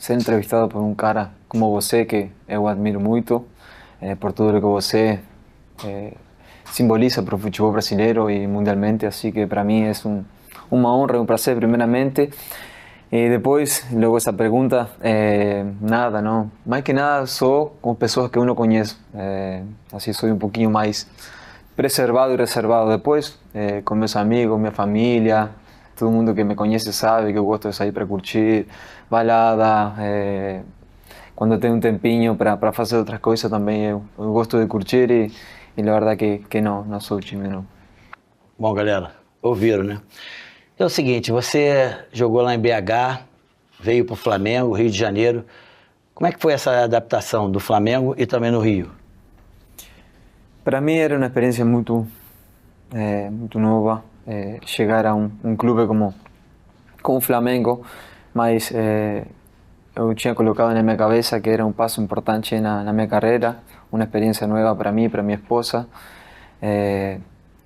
ser entrevistado por um cara como você, que eu admiro muito, por tudo que você eh, simboliza para o futebol brasileiro e mundialmente, assim que para mim é uma honra e um prazer, primeiramente. E depois, logo essa pergunta, nada, não. Mais que nada, só com pessoas que eu não conheço. Assim, sou um pouquinho mais preservado e reservado. Depois, com meus amigos, minha família, todo mundo que me conhece sabe que eu gosto de sair para curtir, balada. Quando eu tenho um tempinho para fazer outras coisas também, eu gosto de curtir e a verdade que não sou tímido, não. Bom, galera, ouviram, né? É o seguinte, você jogou lá em BH, veio para o Flamengo, Rio de Janeiro. Como é que foi essa adaptação do Flamengo e também no Rio? Para mim era uma experiência muito nova, chegar a um clube como o Flamengo, mas eu tinha colocado na minha cabeça que era um passo importante na minha carreira, uma experiência nova para mim, para minha esposa.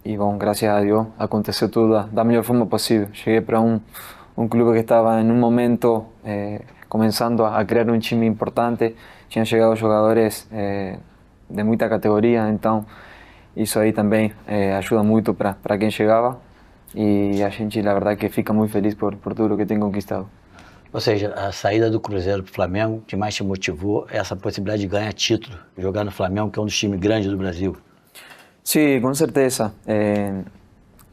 E bom, graças a Deus aconteceu tudo da melhor forma possível. Cheguei para um clube que estava em um momento começando a criar um time importante, tinham chegado jogadores de muita categoria, então isso aí também ajuda muito para quem chegava e a gente, na verdade, que fica muito feliz por tudo que tem conquistado. Ou seja, a saída do Cruzeiro para o Flamengo, o que mais te motivou é essa possibilidade de ganhar título, jogar no Flamengo, que é um dos times grandes do Brasil. Sí, con certeza.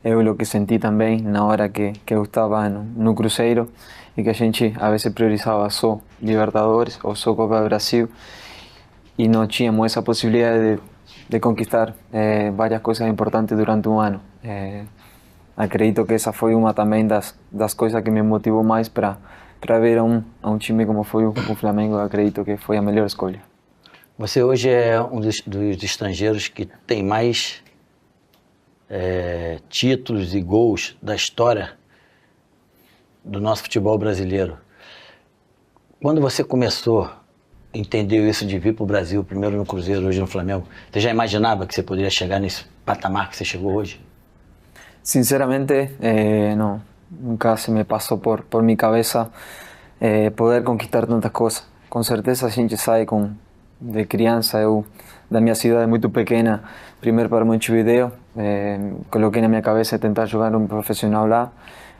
Eu lo que senti também na hora que eu estava no Cruzeiro e que a gente a vezes priorizava só Libertadores ou só Copa do Brasil e não tínhamos essa possibilidade de conquistar várias coisas importantes durante um ano. Acredito que essa foi uma também das coisas que me motivou mais para ver a um time como foi o Flamengo. Acredito que foi a melhor escolha. Você hoje é um dos estrangeiros que tem mais títulos e gols da história do nosso futebol brasileiro. Quando você começou, entendeu isso de vir para o Brasil, primeiro no Cruzeiro, hoje no Flamengo, você já imaginava que você poderia chegar nesse patamar que você chegou hoje? Sinceramente, no, nunca se me pasó por mi cabeza poder conquistar tantas cosas. Com certeza a gente sai de criança, eu da minha cidade muito pequena, primeiro para Montevideo, coloquei na minha cabeça tentar jogar um profissional lá,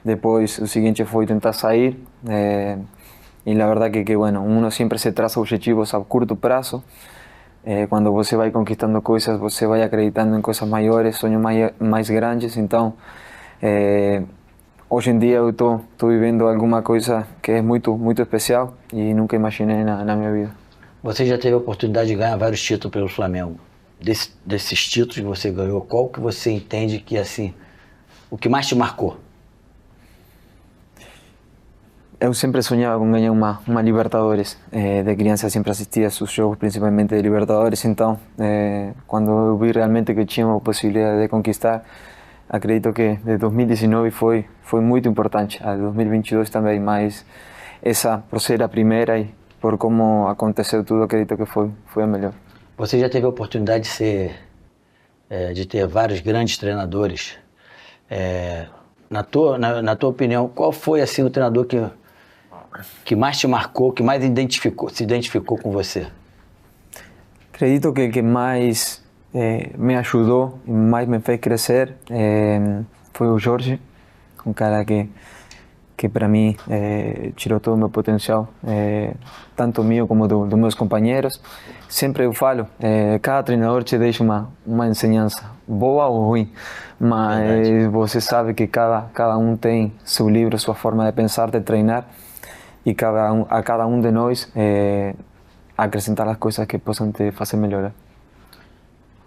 depois o seguinte foi tentar sair, e a verdade que bueno, uno sempre se traça objetivos a curto prazo. Quando você vai conquistando coisas, você vai acreditando em coisas maiores, sonhos mais grandes. Então, hoje em dia eu estou vivendo alguma coisa que é muito especial e nunca imaginei na minha vida. Você já teve a oportunidade de ganhar vários títulos pelo Flamengo. Desses títulos que você ganhou, qual que você entende que assim, o que mais te marcou? Eu sempre sonhava com ganhar uma Libertadores. De criança sempre assistia a seus jogos, principalmente de Libertadores. Então, quando eu vi realmente que tinha a possibilidade de conquistar, acredito que de 2019 foi muito importante. A de 2022 também, mas essa por ser a primeira e por como aconteceu tudo, acredito que foi a melhor. Você já teve a oportunidade de ter vários grandes treinadores. Na tua opinião, qual foi assim o treinador que mais te marcou, que mais se identificou com você? Acredito que mais me ajudou e mais me fez crescer foi o Jorge, um cara que para mim tirou todo o meu potencial, tanto meu como dos meus companheiros. Sempre eu falo, cada treinador te deixa uma ensinança, boa ou ruim, mas você sabe que cada um tem seu livro, sua forma de pensar, de treinar, e a cada um de nós acrescentar as coisas que possam te fazer melhorar.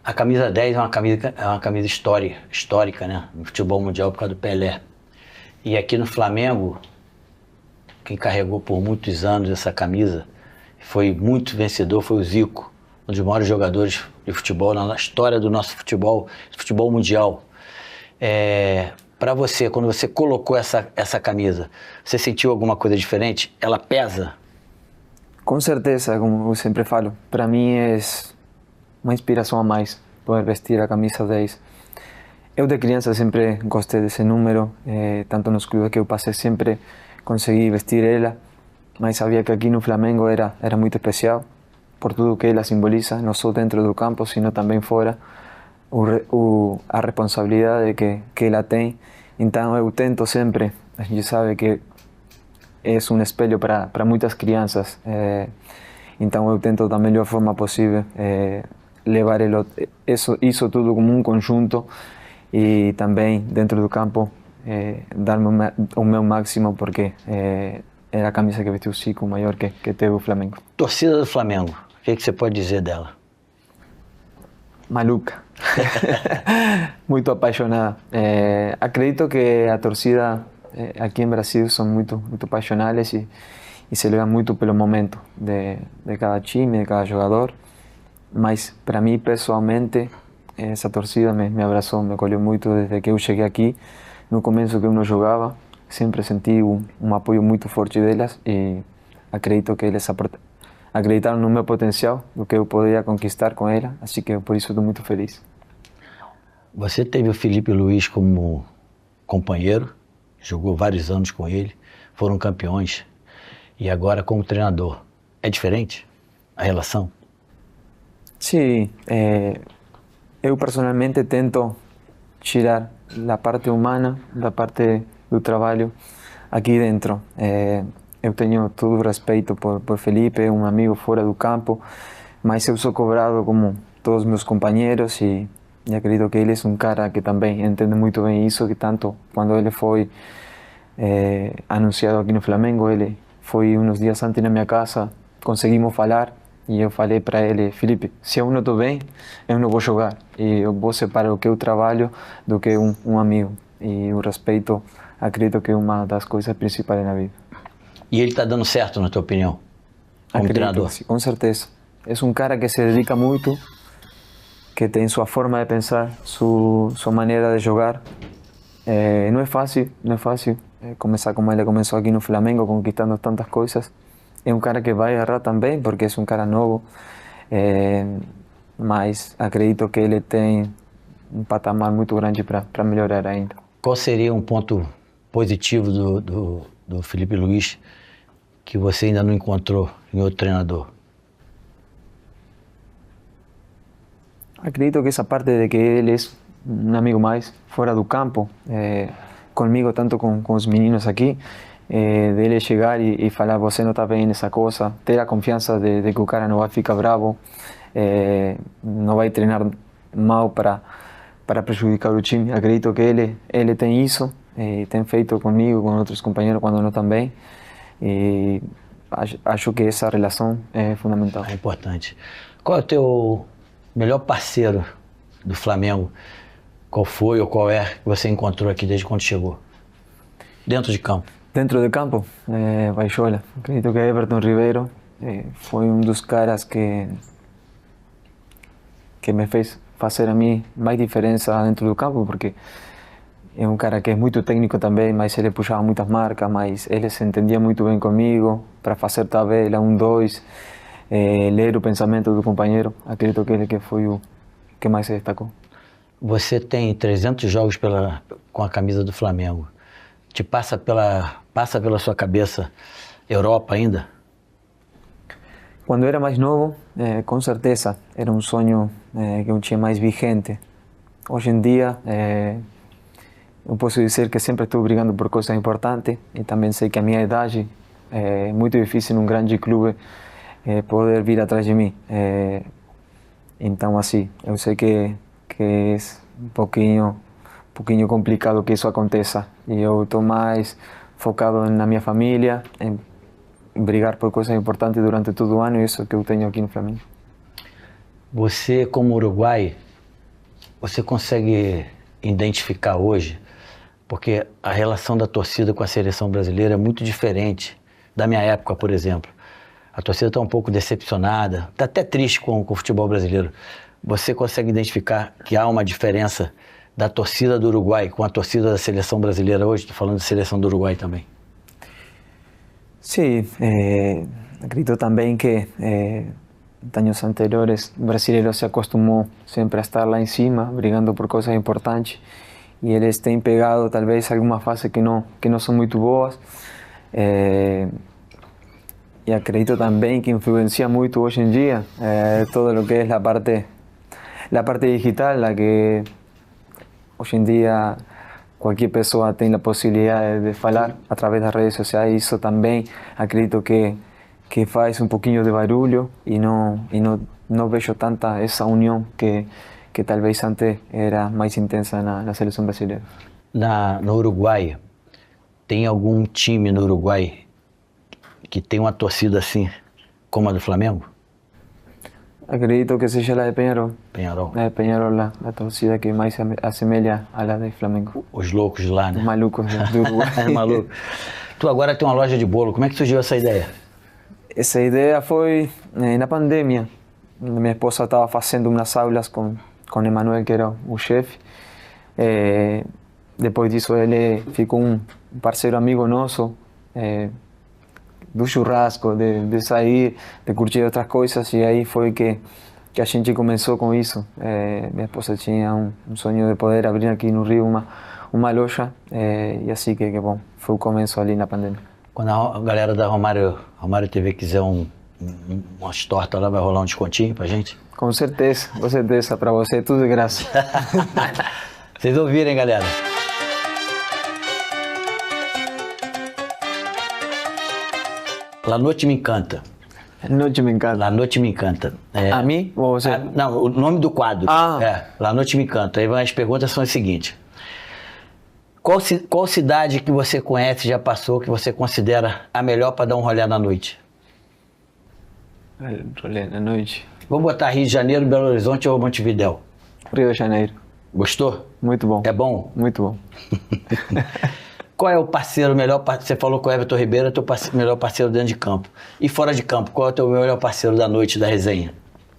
A camisa 10 é uma camisa histórica, né? No futebol mundial por causa do Pelé. E aqui no Flamengo, quem carregou por muitos anos essa camisa, foi muito vencedor, foi o Zico, um dos maiores jogadores de futebol na história do nosso futebol mundial. Para você, quando você colocou essa camisa, você sentiu alguma coisa diferente? Ela pesa? Com certeza, como eu sempre falo, para mim é uma inspiração a mais poder vestir a camisa 10. Eu de criança sempre gostei desse número, tanto nos clubes que eu passei sempre consegui vestir ela mas sabía que aquí no Flamengo era muito especial, por tudo que ela simboliza, não só dentro do campo, sino também fora, a responsabilidade que ela tem. Então eu tento sempre, a gente sabe que é um espelho para muitas crianças, então eu tento da melhor forma possível levar isso tudo como um conjunto e também dentro do campo dar o meu máximo, porque é a camisa que vestiu o Zico, o maior que teve o Flamengo. Torcida do Flamengo, o que você pode dizer dela? Maluca, muito apaixonada. Acredito que a torcida aqui em Brasil são muito passionais e se leva muito pelo momento de cada time, de cada jogador. Mas para mim, pessoalmente, essa torcida me abraçou, me acolheu muito desde que eu cheguei aqui. No começo que eu não jogava, sempre senti um apoio muito forte delas e acredito que eles acreditaram no meu potencial, do que eu poderia conquistar com ela, assim que por isso estou muito feliz. Você teve o Filipe Luís como companheiro, jogou vários anos com ele, foram campeões, e agora como treinador. É diferente a relação? Sim, eu personalmente tento tirar a parte humana da parte do trabalho aqui dentro. Eu tenho todo o respeito por Felipe, é um amigo fora do campo, mas eu sou cobrado como todos os meus companheiros e acredito que ele é um cara que também entende muito bem isso, que tanto quando ele foi anunciado aqui no Flamengo, ele foi uns dias antes na minha casa, conseguimos falar e eu falei para ele: Felipe, se eu não estou bem, eu não vou jogar e eu vou separar o que eu trabalho do que um amigo, e o respeito acredito que é uma das coisas principais na vida. E ele está dando certo, na tua opinião, como treinador? Sim, com certeza. É um cara que se dedica muito, que tem sua forma de pensar, sua maneira de jogar. Não é fácil começar como ele começou aqui no Flamengo, conquistando tantas coisas. É um cara que vai errar também, porque é um cara novo, mas acredito que ele tem um patamar muito grande para melhorar ainda. Qual seria um ponto positivo do Filipe Luís que você ainda não encontrou em outro treinador? Acredito que essa parte de que ele é um amigo mais fora do campo, comigo, tanto com os meninos aqui, dele chegar e falar: você não está bem nessa coisa, ter a confiança de que o cara não vai ficar bravo, não vai treinar mal para prejudicar o time. Acredito que ele tem isso, tem feito comigo, com outros companheiros quando não estão bem, e acho que essa relação é fundamental. É importante. Qual é o teu melhor parceiro do Flamengo? Qual foi ou qual é que você encontrou aqui desde quando chegou? Dentro de campo. Dentro de campo, Baixola. Acredito que Everton Ribeiro foi um dos caras que me fez fazer a mim mais diferença dentro do campo, porque é um cara que é muito técnico também, mas ele puxava muitas marcas, mas ele se entendia muito bem comigo, para fazer tabela, 1-2, ler o pensamento do companheiro. Acredito que ele que foi o que mais se destacou. Você tem 300 jogos com a camisa do Flamengo. Te passa pela sua cabeça Europa ainda? Quando eu era mais novo, com certeza, era um sonho que eu tinha mais vigente. Hoje em dia, eu posso dizer que sempre estou brigando por coisas importantes e também sei que a minha idade é muito difícil num grande clube poder vir atrás de mim. Então, assim, eu sei que é um pouquinho complicado que isso aconteça, e eu estou mais focado na minha família, em brigar por coisas importantes durante todo o ano, e isso que eu tenho aqui no Flamengo. Você, como uruguai, você consegue identificar hoje, porque a relação da torcida com a seleção brasileira é muito diferente da minha época, por exemplo. A torcida está um pouco decepcionada, está até triste com o futebol brasileiro. Você consegue identificar que há uma diferença da torcida do Uruguai com a torcida da seleção brasileira hoje? Estou falando de seleção do Uruguai também. Sim, acredito também que anos anteriores o brasileiro se acostumou sempre a estar lá em cima, brigando por coisas importantes, e eles têm pegado talvez algumas fases que não são muito boas, y acredito también que influencia mucho hoy en día todo lo que es la parte digital, la que hoy en día cualquier persona tiene la posibilidad de hablar a través de las redes sociales, y eso también acredito que hace un poquito de barulho y no veo tanta esa unión que tal vez antes era más intensa en la selección brasileña. No Uruguai, tem algum time no Uruguai que tem uma torcida assim, como a do Flamengo? Acredito que seja la de Peñarol. Peñarol. La de Peñarol, la torcida que más se asemelha a la de Flamengo. Os loucos lá, né? Os malucos do Uruguai. É maluco. Tu agora tem uma loja de bolo, como é que surgiu essa ideia? Essa ideia foi na pandemia. Minha esposa estava fazendo umas aulas com Emanuel, que era o chefe. Depois disso, ele ficou um parceiro amigo nosso, do churrasco, de sair, de curtir outras coisas, e aí foi que a gente começou com isso. Minha esposa tinha um sonho de poder abrir aqui no Rio uma loja, e assim que bom, foi o começo ali na pandemia. Quando a galera da Romário TV quiser umas tortas lá, vai rolar um descontinho pra gente? Com certeza, para você tudo de graça. Vocês ouviram, hein, galera? La Noite Me Encanta. Noite me encanta. La Noite Me Encanta. A mim ou você? Não, o nome do quadro. Ah. La Noite Me Encanta. Aí as perguntas são as seguintes. Qual cidade que você conhece, já passou, que você considera a melhor para dar um rolê na noite? Rolê na noite. Vamos botar Rio de Janeiro, Belo Horizonte ou Montevidéu? Rio de Janeiro. Gostou? Muito bom. É bom? Muito bom. Qual é o parceiro melhor? Você falou que o Everton Ribeiro é teu melhor parceiro dentro de campo. E fora de campo, qual é o teu melhor parceiro da noite, da resenha?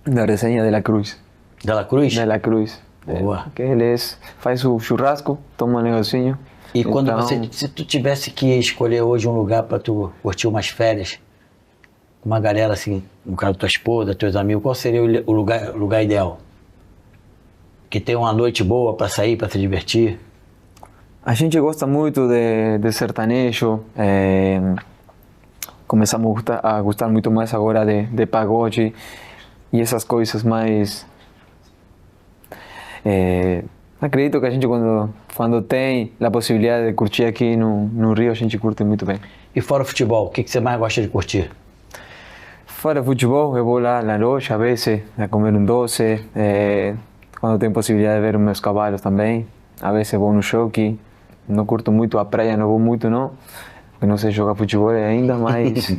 Da resenha de La Cruz. De La Cruz? De La Cruz. Boa. Que ele faz o churrasco, toma um negocinho. E quando então... se tu tivesse que escolher hoje um lugar para tu curtir umas férias, uma galera assim, no caso tua esposa, teus amigos, qual seria o lugar ideal? Que tem uma noite boa para sair, para se divertir? A gente gosta muito de sertanejo, começamos a gostar muito mais agora de pagode e essas coisas mais... acredito que a gente quando tem a possibilidade de curtir aqui no Rio, a gente curte muito bem. E fora o futebol, o que você mais gosta de curtir? Fora futebol, eu vou lá na loja, a vezes, a comer um doce, quando tenho possibilidade de ver os meus cavalos também, a vezes vou no jockey. Não curto muito a praia, não vou muito não, porque não sei jogar futebol ainda, mas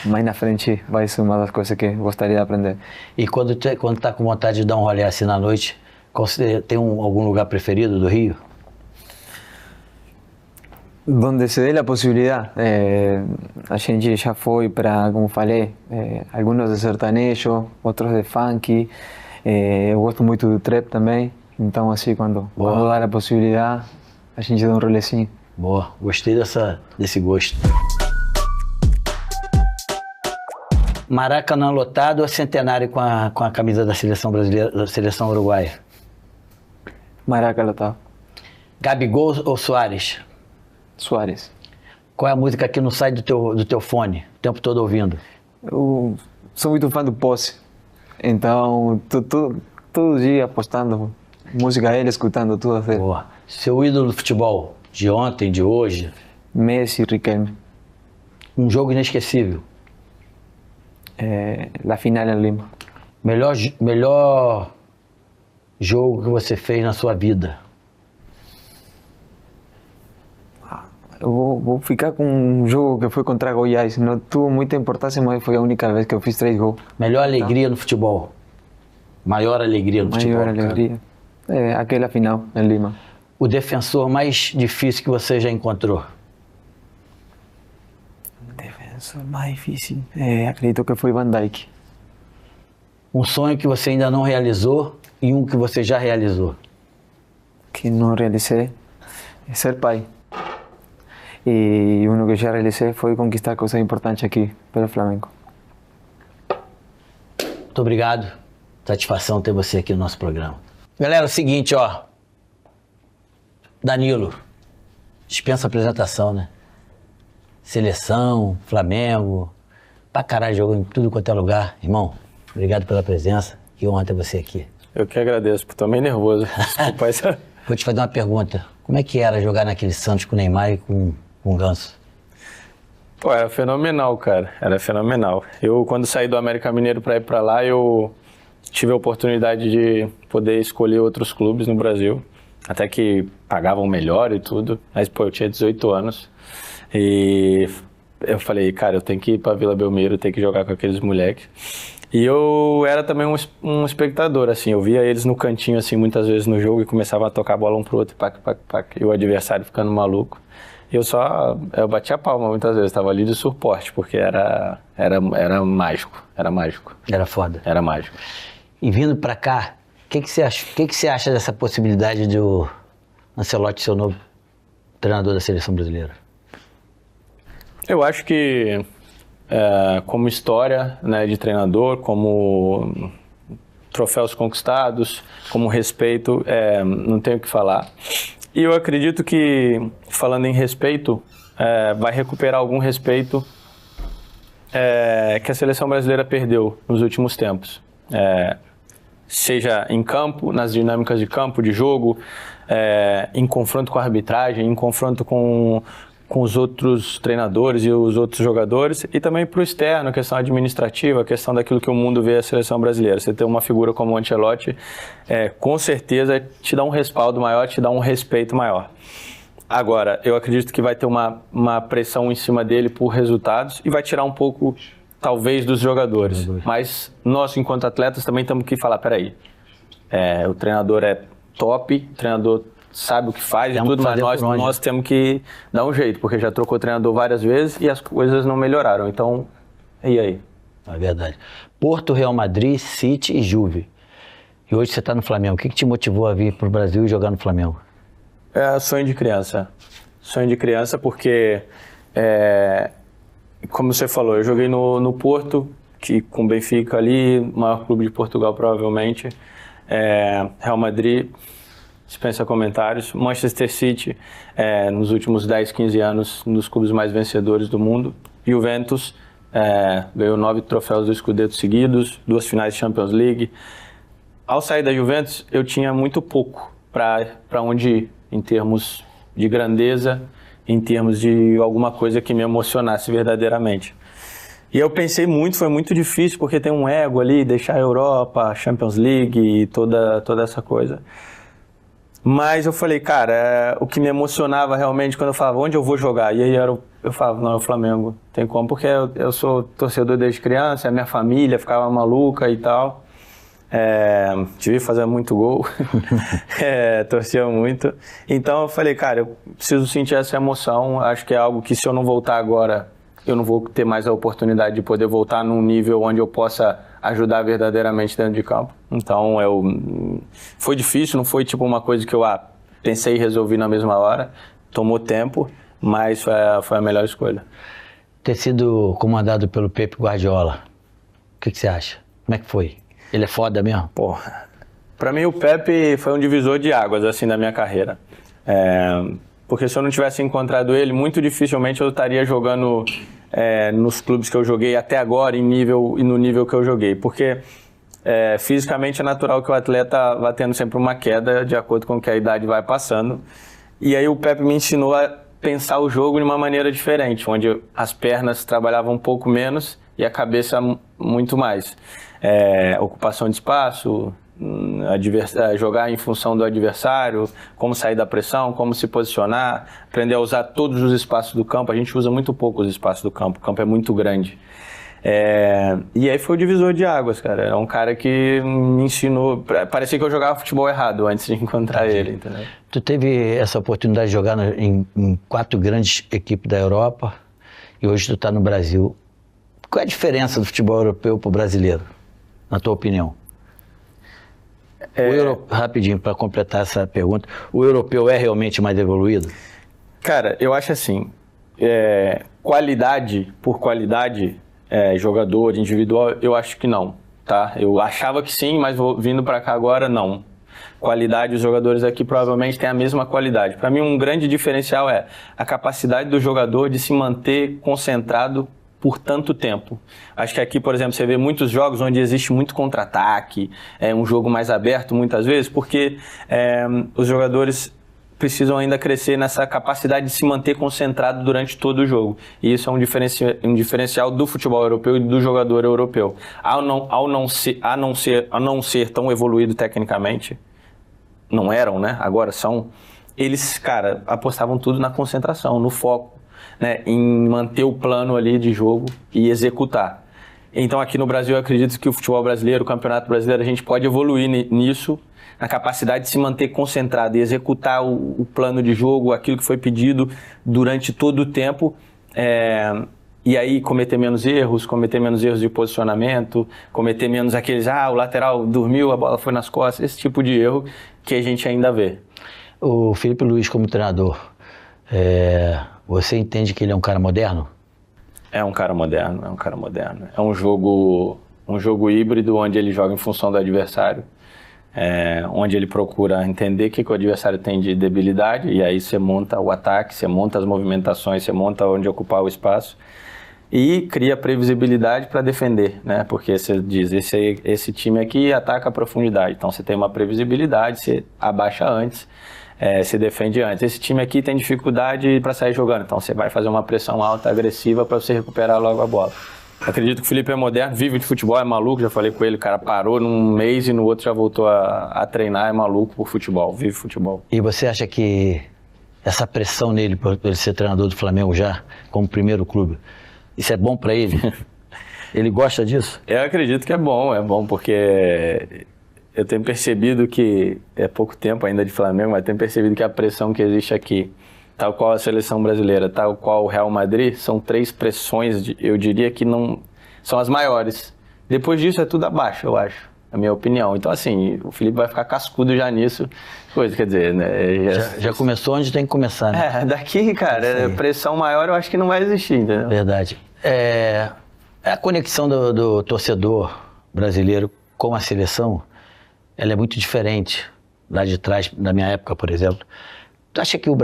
mais na frente vai ser uma das coisas que gostaria de aprender. E quando tá com vontade de dar um rolê assim na noite, tem algum lugar preferido do Rio? Donde se dê a possibilidade. A gente já foi para, como falei, alguns de sertanejo, outros de funk. Eu gosto muito do trap também, então assim, quando dá a possibilidade, a gente dá um rolezinho. Boa, gostei desse gosto. Maracanã lotado ou centenário com a camisa da seleção brasileira, da seleção uruguaia? Maracanã lotado. Gabigol ou Suárez? Suárez. Qual é a música que não sai do teu fone, o tempo todo ouvindo? Eu sou muito fã do Posse, então todo dia postando música dele, escutando tudo dele. Boa. Seu ídolo do futebol, de ontem, de hoje? Messi, Riquelme. Um jogo inesquecível? La final em Lima. Melhor jogo que você fez na sua vida? Eu vou ficar com um jogo que foi contra Goiás. Não tuvo muita importância, mas foi a única vez que eu fiz 3 gols. Melhor alegria no futebol? Maior alegria no futebol? Maior alegria? Aquela final em Lima. O defensor mais difícil que você já encontrou? Defensor mais difícil? Acredito que foi Van Dijk. Um sonho que você ainda não realizou e um que você já realizou? Que não realizei é ser pai. E um que já realizei foi conquistar coisas importantes aqui pelo Flamengo. Muito obrigado. Satisfação ter você aqui no nosso programa. Galera, é o seguinte, ó. Danilo, dispensa apresentação, né? Seleção, Flamengo, pra caralho, jogou em tudo quanto é lugar. Irmão, obrigado pela presença. Que honra ter você aqui. Eu que agradeço, tô meio nervoso. Desculpa. Vou te fazer uma pergunta. Como é que era jogar naquele Santos com o Neymar e com o Ganso? Pô, era fenomenal, cara. Era fenomenal. Eu, quando saí do América Mineiro pra ir pra lá, eu tive a oportunidade de poder escolher outros clubes no Brasil. Até que pagavam melhor e tudo. Mas, pô, eu tinha 18 anos. E eu falei, cara, eu tenho que ir pra Vila Belmiro, tenho que jogar com aqueles moleques. E eu era também um espectador, assim, eu via eles no cantinho, assim, muitas vezes no jogo e começava a tocar a bola um pro outro, pac, e o adversário ficando maluco. E eu batia a palma muitas vezes, estava ali de suporte, porque era mágico, era mágico. Era foda. Era mágico. E vindo pra cá, o que você acha dessa possibilidade de o Ancelotti ser o novo treinador da seleção brasileira? Eu acho que como história, né, de treinador, como troféus conquistados, como respeito, não tenho o que falar. E eu acredito que, falando em respeito, vai recuperar algum respeito que a seleção brasileira perdeu nos últimos tempos. Seja em campo, nas dinâmicas de campo, de jogo, em confronto com a arbitragem, em confronto com os outros treinadores e os outros jogadores, e também para o externo, questão administrativa, questão daquilo que o mundo vê a seleção brasileira. Você ter uma figura como o Ancelotti, com certeza te dá um respaldo maior, te dá um respeito maior. Agora, eu acredito que vai ter uma pressão em cima dele por resultados e vai tirar um pouco, talvez, dos jogadores. Mas nós, enquanto atletas, também temos que falar, peraí, o treinador é top, o treinador sabe o que faz e tudo, mas nós temos que dar um jeito, porque já trocou treinador várias vezes e as coisas não melhoraram. Então, e aí? É verdade. Porto, Real Madrid, City e Juve. E hoje você está no Flamengo. O que te motivou a vir para o Brasil e jogar no Flamengo? Sonho de criança. Sonho de criança porque, como você falou, eu joguei no Porto, que com o Benfica ali, maior clube de Portugal provavelmente. Real Madrid, dispensa comentários. Manchester City, nos últimos 10, 15 anos, um dos clubes mais vencedores do mundo. Juventus, ganhou 9 troféus do Scudetto seguidos, 2 finais de Champions League. Ao sair da Juventus, eu tinha muito pouco para onde ir, em termos de grandeza, em termos de alguma coisa que me emocionasse verdadeiramente. E eu pensei muito, foi muito difícil, porque tem um ego ali, deixar a Europa, a Champions League e toda essa coisa. Mas eu falei, cara, o que me emocionava realmente quando eu falava, onde eu vou jogar? E aí eu falava, não, é o Flamengo, tem como, porque eu sou torcedor desde criança, a minha família ficava maluca e tal. Tive que fazer muito gol, torcia muito. Então eu falei, cara, eu preciso sentir essa emoção, acho que é algo que se eu não voltar agora, eu não vou ter mais a oportunidade de poder voltar num nível onde eu possa ajudar verdadeiramente dentro de campo. Então, foi difícil, não foi tipo uma coisa que eu pensei e resolvi na mesma hora. Tomou tempo, mas foi a melhor escolha. Ter sido comandado pelo Pep Guardiola, o que você acha? Como é que foi? Ele é foda mesmo? Porra, pra mim o Pep foi um divisor de águas, assim, da minha carreira. Porque se eu não tivesse encontrado ele, muito dificilmente eu estaria jogando nos clubes que eu joguei até agora, no nível que eu joguei. Porque fisicamente é natural que o atleta vá tendo sempre uma queda de acordo com que a idade vai passando. E aí o Pepe me ensinou a pensar o jogo de uma maneira diferente, onde as pernas trabalhavam um pouco menos e a cabeça muito mais. Ocupação de espaço, jogar em função do adversário, como sair da pressão, como se posicionar, aprender a usar todos os espaços do campo. A gente usa muito pouco os espaços do campo, o campo é muito grande. E aí foi o divisor de águas, cara. Era um cara que me ensinou. Parecia que eu jogava futebol errado antes de encontrar ele, entendeu? Tu teve essa oportunidade de jogar em 4 grandes equipes da Europa e hoje tu tá no Brasil. Qual é a diferença do futebol europeu pro brasileiro, na tua opinião? Rapidinho, para completar essa pergunta, o europeu é realmente mais evoluído? Cara, eu acho assim, qualidade por qualidade, jogador individual, eu acho que não, tá? Eu achava que sim, mas vindo para cá agora, não. Qualidade, os jogadores aqui provavelmente têm a mesma qualidade. Para mim, um grande diferencial é a capacidade do jogador de se manter concentrado por tanto tempo. Acho que aqui, por exemplo, você vê muitos jogos onde existe muito contra-ataque, um jogo mais aberto muitas vezes, porque os jogadores precisam ainda crescer nessa capacidade de se manter concentrado durante todo o jogo. E isso é um diferencial do futebol europeu e do jogador europeu. A não ser tão evoluído tecnicamente, não eram, né? Agora são. Eles, cara, apostavam tudo na concentração, no foco, né? Em manter o plano ali de jogo e executar. Então aqui no Brasil eu acredito que o futebol brasileiro, o campeonato brasileiro, a gente pode evoluir nisso, na capacidade de se manter concentrado e executar o plano de jogo, aquilo que foi pedido durante todo o tempo, e aí cometer menos erros de posicionamento, cometer menos aqueles, o lateral dormiu, a bola foi nas costas, esse tipo de erro que a gente ainda vê. O Felipe Luiz como treinador, você entende que ele é um cara moderno? É um cara moderno. É um jogo híbrido onde ele joga em função do adversário. Onde ele procura entender o que o adversário tem de debilidade, e aí você monta o ataque, você monta as movimentações, você monta onde ocupar o espaço e cria previsibilidade para defender, né? Porque você diz, esse time aqui ataca a profundidade, então você tem uma previsibilidade, você abaixa antes, se defende antes. Esse time aqui tem dificuldade para sair jogando, então você vai fazer uma pressão alta, agressiva, para você recuperar logo a bola. Acredito que o Felipe é moderno, vive de futebol, é maluco, já falei com ele, o cara parou num mês e no outro já voltou a treinar, é maluco por futebol, vive futebol. E você acha que essa pressão nele, por ele ser treinador do Flamengo já, como primeiro clube, isso é bom pra ele? Ele gosta disso? Eu acredito que é bom porque eu tenho percebido que, é pouco tempo ainda de Flamengo, mas tenho percebido que a pressão que existe aqui, tal qual a seleção brasileira, tal qual o Real Madrid, são 3 pressões, eu diria que não são as maiores. Depois disso é tudo abaixo, eu acho, a minha opinião. Então, assim, o Felipe vai ficar cascudo já nisso, quer dizer, né? Já começou onde tem que começar, né? Daqui, cara, pressão maior eu acho que não vai existir, entendeu? Verdade. A conexão do torcedor brasileiro com a seleção, ela é muito diferente lá de trás, da minha época, por exemplo. Tu acha que o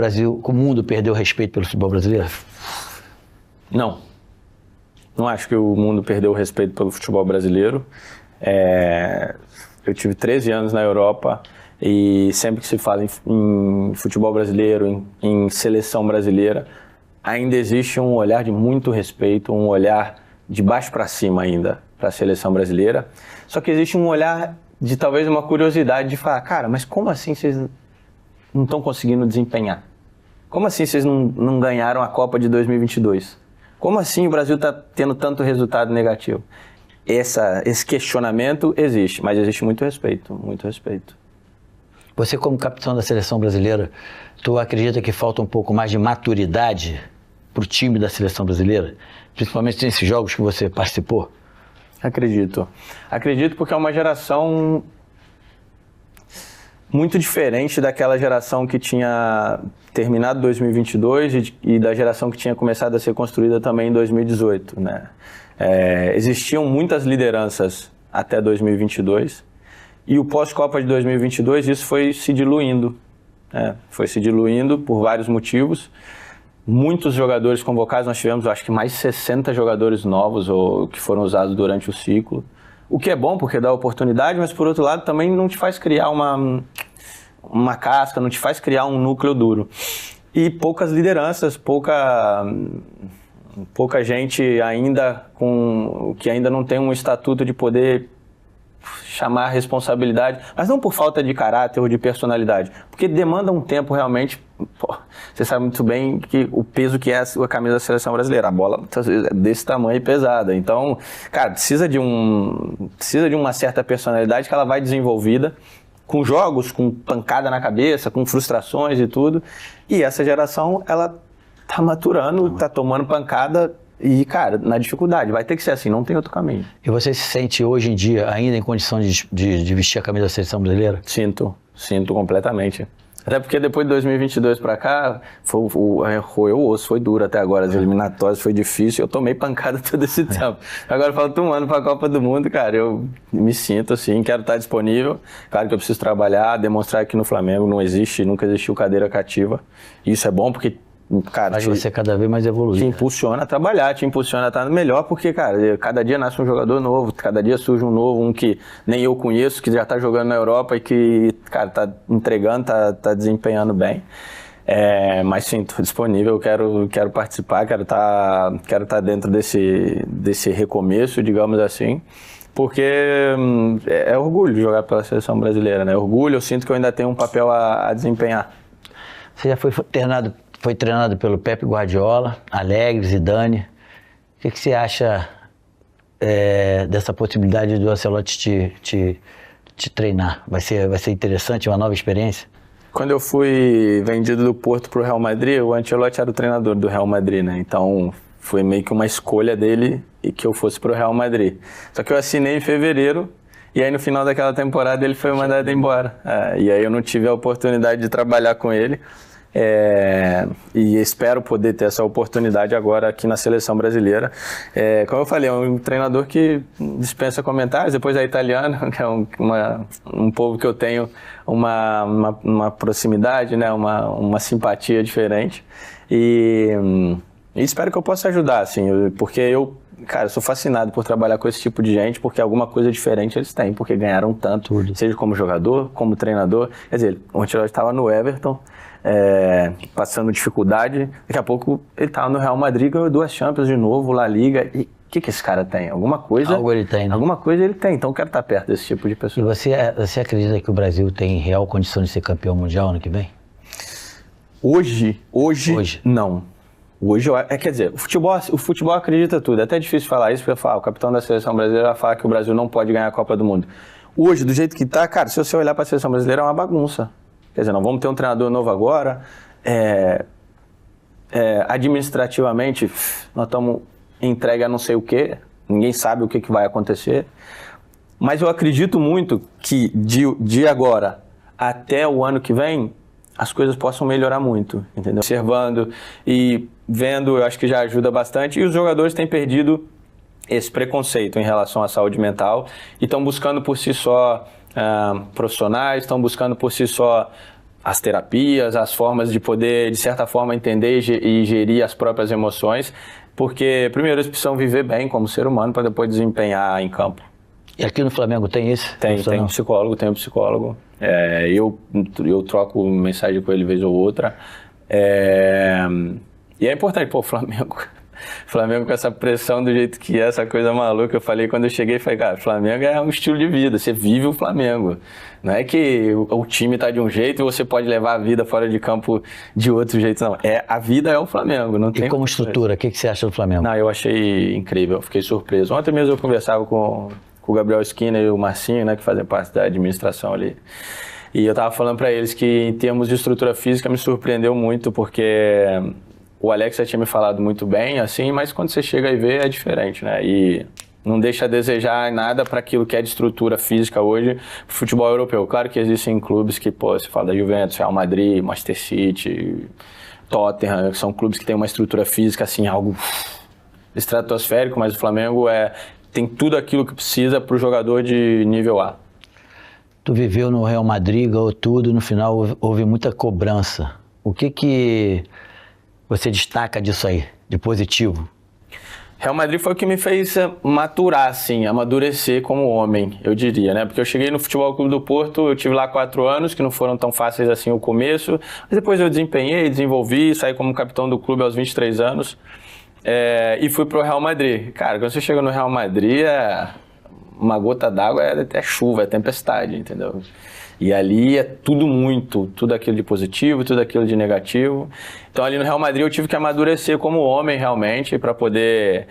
mundo perdeu o respeito pelo futebol brasileiro? Não. Não acho que o mundo perdeu o respeito pelo futebol brasileiro. Eu tive 13 anos na Europa e sempre que se fala em futebol brasileiro, em seleção brasileira, ainda existe um olhar de muito respeito, um olhar de baixo para cima ainda para a seleção brasileira. Só que existe um olhar de talvez uma curiosidade de falar, cara, mas como assim vocês não estão conseguindo desempenhar? Como assim vocês não ganharam a Copa de 2022? Como assim o Brasil está tendo tanto resultado negativo? Esse questionamento existe, mas existe muito respeito, muito respeito. Você, como capitão da seleção brasileira, tu acredita que falta um pouco mais de maturidade para o time da seleção brasileira? Principalmente nesses jogos que você participou? Acredito. Acredito porque é uma geração muito diferente daquela geração que tinha terminado 2022 e da geração que tinha começado a ser construída também em 2018, né? Existiam muitas lideranças até 2022 e o pós-Copa de 2022 isso foi se diluindo, foi se diluindo por vários motivos. Muitos jogadores convocados, nós tivemos acho que mais de 60 jogadores novos que foram usados durante o ciclo. O que é bom porque dá oportunidade, mas por outro lado também não te faz criar uma casca, não te faz criar um núcleo duro. E poucas lideranças, pouca gente ainda que ainda não tem um estatuto de poder chamar a responsabilidade, mas não por falta de caráter ou de personalidade, porque demanda um tempo realmente. Você sabe muito bem que o peso que é a camisa da seleção brasileira, a bola muitas vezes é desse tamanho e pesada, então, cara, precisa de uma certa personalidade que ela vai desenvolvida com jogos, com pancada na cabeça, com frustrações e tudo, e essa geração, ela tá maturando, tá tomando pancada e, cara, na dificuldade, vai ter que ser assim, não tem outro caminho. E você se sente hoje em dia ainda em condição de vestir a camisa da seleção brasileira? Sinto completamente. Até porque depois de 2022 pra cá, roeu o osso, foi duro até agora, as eliminatórias foi difícil, eu tomei pancada todo esse tempo. Agora falta um ano pra Copa do Mundo, cara, eu me sinto assim, quero estar disponível, claro que eu preciso trabalhar, demonstrar que no Flamengo não existe, nunca existiu cadeira cativa, isso é bom porque cara, Faz você cada vez mais evoluir. te impulsiona a trabalhar, te impulsiona a estar melhor, porque, cara, cada dia nasce um jogador novo, cada dia surge um novo, um que nem eu conheço, que já tá jogando na Europa e que, cara, tá entregando, tá desempenhando bem. Mas sim, tô disponível, quero participar, quero tá dentro desse recomeço, digamos assim, porque é orgulho jogar pela seleção brasileira, né? Orgulho, eu sinto que eu ainda tenho um papel a desempenhar. Você já foi treinado pelo Pepe Guardiola, Alegre, Zidane. O que você acha dessa possibilidade do Ancelotti te treinar? Vai ser interessante, uma nova experiência? Quando eu fui vendido do Porto para o Real Madrid, o Ancelotti era o treinador do Real Madrid, né? Então foi meio que uma escolha dele e que eu fosse para o Real Madrid. Só que eu assinei em fevereiro e aí no final daquela temporada ele foi mandado embora. E aí eu não tive a oportunidade de trabalhar com ele. E espero poder ter essa oportunidade agora aqui na seleção brasileira. Como eu falei, é um treinador que dispensa comentários. Depois é italiano, que é um povo que eu tenho uma proximidade, né? uma simpatia diferente. E espero que eu possa ajudar, assim, porque cara, eu sou fascinado por trabalhar com esse tipo de gente, porque alguma coisa diferente eles têm, porque ganharam tanto, seja como jogador, como treinador. Quer dizer, o Ancelotti estava no Everton, passando dificuldade, daqui a pouco ele estava no Real Madrid, ganhou 2 Champions de novo, La Liga, e o que esse cara tem? Alguma coisa? Algo ele tem, né? Alguma coisa ele tem, então eu quero estar perto desse tipo de E pessoa. você acredita que o Brasil tem real condição de ser campeão mundial ano que vem? Hoje, não. Hoje, quer dizer, o futebol acredita tudo. É até difícil falar isso, porque o capitão da seleção brasileira fala que o Brasil não pode ganhar a Copa do Mundo. Hoje, do jeito que tá, cara, se você olhar para a seleção brasileira, é uma bagunça. Quer dizer, nós vamos ter um treinador novo agora. Administrativamente, nós estamos entregue a não sei o quê. Ninguém sabe o que vai acontecer. Mas eu acredito muito que de agora até o ano que vem, as coisas possam melhorar muito, entendeu? Observando e vendo, eu acho que já ajuda bastante. E os jogadores têm perdido esse preconceito em relação à saúde mental e estão buscando por si só profissionais, estão buscando por si só as terapias, as formas de poder, de certa forma, entender e gerir as próprias emoções, porque primeiro eles precisam viver bem como ser humano para depois desempenhar em campo. E aqui no Flamengo tem isso? Tem um psicólogo. Eu troco mensagem com ele vez ou outra. E é importante, o Flamengo com essa pressão do jeito que é, essa coisa maluca. Eu falei quando eu cheguei, cara, Flamengo é um estilo de vida, você vive o Flamengo. Não é que o time tá de um jeito e você pode levar a vida fora de campo de outro jeito, não. A vida é o Flamengo, não tem. E como estrutura, o que você acha do Flamengo? Não, eu achei incrível, eu fiquei surpreso. Ontem mesmo eu conversava com o Gabriel Skinner e o Marcinho, né, que fazem parte da administração ali. E eu tava falando para eles que em termos de estrutura física me surpreendeu muito, porque o Alex já tinha me falado muito bem, assim, mas quando você chega e vê é diferente, né? E não deixa a desejar nada para aquilo que é de estrutura física hoje pro futebol europeu. Claro que existem clubes que, você fala da Juventus, Real Madrid, Manchester City, Tottenham, que são clubes que têm uma estrutura física, assim, algo estratosférico, mas o Flamengo tem tudo aquilo que precisa para o jogador de nível A. Tu viveu no Real Madrid, ganhou tudo, no final houve muita cobrança. O que você destaca disso aí, de positivo? Real Madrid foi o que me fez maturar, assim, amadurecer como homem, eu diria, né? Porque eu cheguei no Futebol Clube do Porto, eu tive lá 4 anos, que não foram tão fáceis assim o começo, mas depois eu desenvolvi, saí como capitão do clube aos 23 anos. E fui pro Real Madrid. Cara, quando você chega no Real Madrid, uma gota d'água é chuva, é tempestade, entendeu? E ali é tudo aquilo de positivo, tudo aquilo de negativo. Então ali no Real Madrid eu tive que amadurecer como homem realmente para poder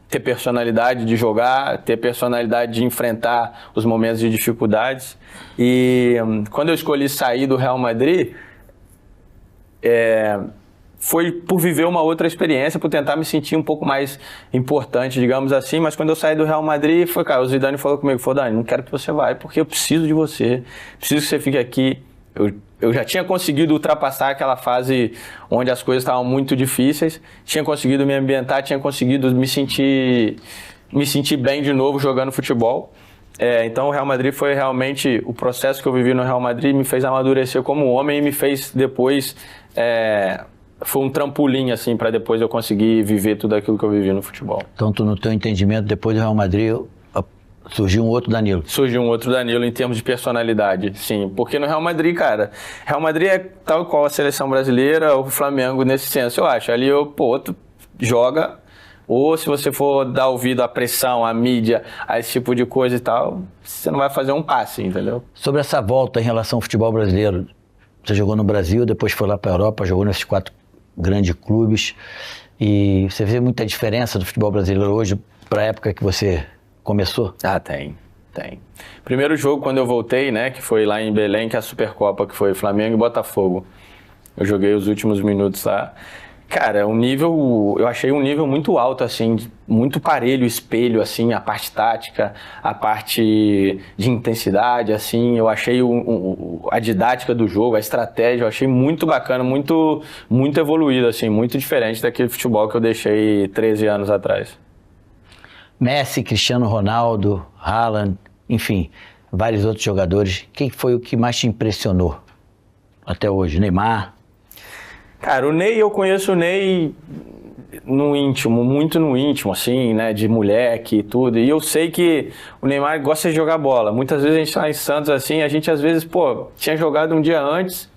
ter personalidade de jogar, ter personalidade de enfrentar os momentos de dificuldades. E quando eu escolhi sair do Real Madrid, foi por viver uma outra experiência, por tentar me sentir um pouco mais importante, digamos assim, mas quando eu saí do Real Madrid, o Zidane falou comigo, Dani, não quero que você vá, porque eu preciso de você, preciso que você fique aqui. Eu já tinha conseguido ultrapassar aquela fase onde as coisas estavam muito difíceis, tinha conseguido me ambientar, tinha conseguido me sentir bem de novo jogando futebol. Então o Real Madrid foi realmente, o processo que eu vivi no Real Madrid me fez amadurecer como homem e me fez depois, foi um trampolim assim para depois eu conseguir viver tudo aquilo que eu vivi no futebol. Então no teu entendimento, depois do Real Madrid, surgiu um outro Danilo. Surgiu um outro Danilo em termos de personalidade, sim. Porque no Real Madrid, cara, Real Madrid é tal qual a seleção brasileira, o Flamengo nesse senso, eu acho. Ali, outro joga... Ou se você for dar ouvido à pressão, à mídia, a esse tipo de coisa e tal, você não vai fazer um passe, entendeu? Sobre essa volta em relação ao futebol brasileiro, você jogou no Brasil, depois foi lá para a Europa, jogou nesses 4 grandes clubes. E você vê muita diferença do futebol brasileiro hoje para a época que você começou? Ah, tem. Primeiro jogo, quando eu voltei, né, que foi lá em Belém, que é a Supercopa, que foi Flamengo e Botafogo. Eu joguei os últimos minutos lá. Cara, eu achei um nível muito alto, assim, muito parelho, espelho, assim, a parte tática, a parte de intensidade, assim, eu achei a didática do jogo, a estratégia, eu achei muito bacana, muito evoluído, assim, muito diferente daquele futebol que eu deixei 13 anos atrás. Messi, Cristiano Ronaldo, Haaland, enfim, vários outros jogadores, quem foi o que mais te impressionou até hoje? Neymar? Cara, o Ney, eu conheço o Ney no íntimo, muito no íntimo, assim, né, de moleque e tudo, e eu sei que o Neymar gosta de jogar bola. Muitas vezes a gente tá em Santos, assim, a gente às vezes, tinha jogado um dia antes,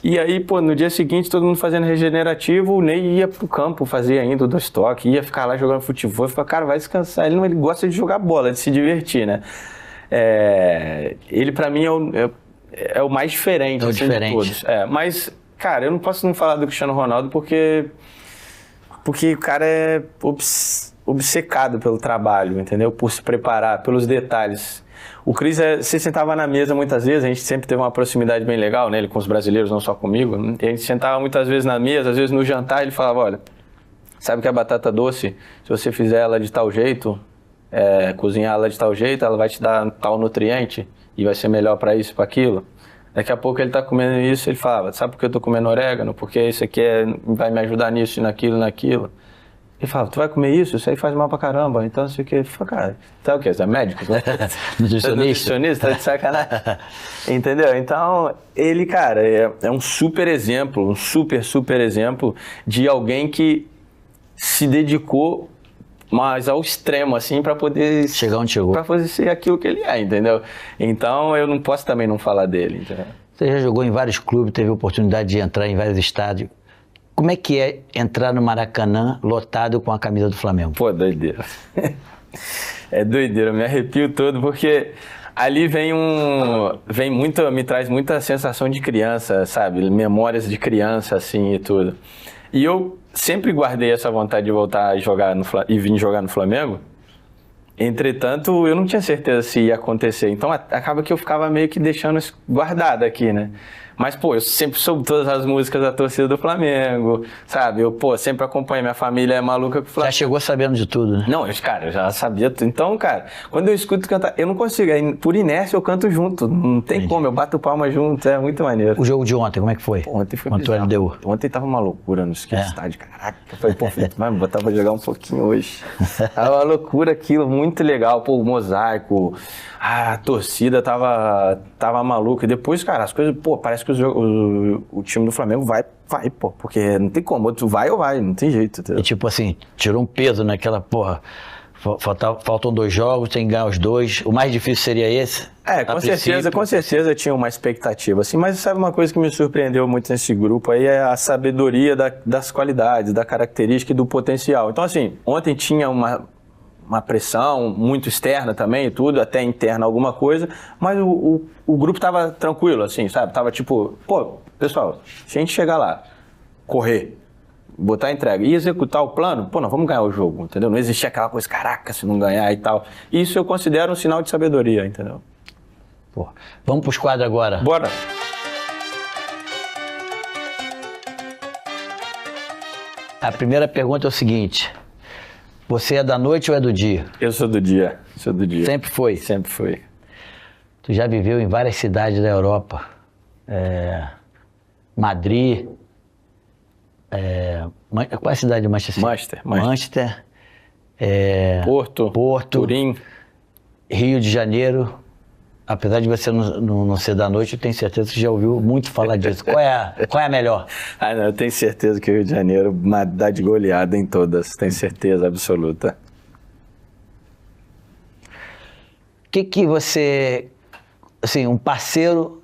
e aí, no dia seguinte, todo mundo fazendo regenerativo, o Ney ia pro campo, fazia ainda o 2 toques, ia ficar lá jogando futebol, eu falava, cara, vai descansar, ele gosta de jogar bola, de se divertir, né. Ele pra mim é o mais diferente, assim, de todos. Mas... Cara, eu não posso não falar do Cristiano Ronaldo porque o cara é obcecado pelo trabalho, entendeu? Por se preparar, pelos detalhes. O Cris, você sentava na mesa muitas vezes, a gente sempre teve uma proximidade bem legal, né? Ele com os brasileiros, não só comigo. E a gente sentava muitas vezes na mesa, às vezes no jantar, ele falava, olha, sabe que a batata doce, se você fizer ela de tal jeito, cozinhar ela de tal jeito, ela vai te dar tal nutriente e vai ser melhor para isso, para aquilo. Daqui a pouco ele tá comendo isso, ele falava, sabe por que eu tô comendo orégano? Porque isso aqui vai me ajudar nisso, naquilo. Ele falava, tu vai comer isso? Isso aí faz mal pra caramba. Então, não sei o que. Ele falou, cara, sabe o que? Você é médico? Nutricionista, tá de sacanagem. Entendeu? Então, ele, cara, é um super exemplo, um super exemplo de alguém que se dedicou mas ao extremo, assim, para poder... chegar onde chegou. Para poder ser aquilo que ele é, entendeu? Então, eu não posso também não falar dele, entendeu? Você já jogou em vários clubes, teve a oportunidade de entrar em vários estádios. Como é que é entrar no Maracanã lotado com a camisa do Flamengo? Pô, doideira. É doideira, eu me arrepio todo, porque ali me traz muita sensação de criança, sabe? Memórias de criança, assim, e tudo. E eu sempre guardei essa vontade de voltar a jogar e vir jogar no Flamengo. Entretanto, eu não tinha certeza se ia acontecer. Então, acaba que eu ficava meio que deixando isso guardado aqui, né? Mas, eu sempre soube todas as músicas da torcida do Flamengo, sabe? Eu, sempre acompanho. Minha família é maluca com o Flamengo. Já chegou sabendo de tudo, né? Não, eu já sabia tudo. Então, cara, quando eu escuto cantar, eu não consigo. Por inércia, eu canto junto. Não tem como, eu bato palma junto. É muito maneiro. O jogo de ontem, como é que foi? Ontem foi bizarro. Ontem tava uma loucura no estádio, caraca. Eu falei, Felipe, vai me botar pra jogar um pouquinho hoje. Tava uma loucura aquilo, muito legal. O mosaico, a torcida tava maluca. E depois, cara, as coisas, parece que o time do Flamengo vai, porque não tem como, tu vai ou vai, não tem jeito. Entendeu? E tipo assim, tirou um peso naquela faltam 2 jogos, tem que ganhar os 2, o mais difícil seria esse? Com certeza tinha uma expectativa, assim, mas sabe uma coisa que me surpreendeu muito nesse grupo aí é a sabedoria das qualidades, da característica e do potencial. Então assim, ontem tinha uma pressão muito externa também e tudo, até interna alguma coisa, mas o grupo tava tranquilo, assim, sabe? Tava tipo, pessoal, se a gente chegar lá, correr, botar a entrega e executar o plano, nós vamos ganhar o jogo, entendeu? Não existia aquela coisa, caraca, se não ganhar e tal. Isso eu considero um sinal de sabedoria, entendeu? Vamos pros quadros agora. Bora! A primeira pergunta é o seguinte... Você é da noite ou é do dia? Eu sou do dia. Sempre foi? Sempre foi. Tu já viveu em várias cidades da Europa. Madrid. Qual é a cidade de Manchester? Manchester. Porto. Turim. Rio de Janeiro, apesar de você não ser da noite, eu tenho certeza que já ouviu muito falar disso. Qual é a melhor? Ah, não, eu tenho certeza que o Rio de Janeiro dá de goleada em todas, tenho certeza absoluta. O que você, assim, um parceiro,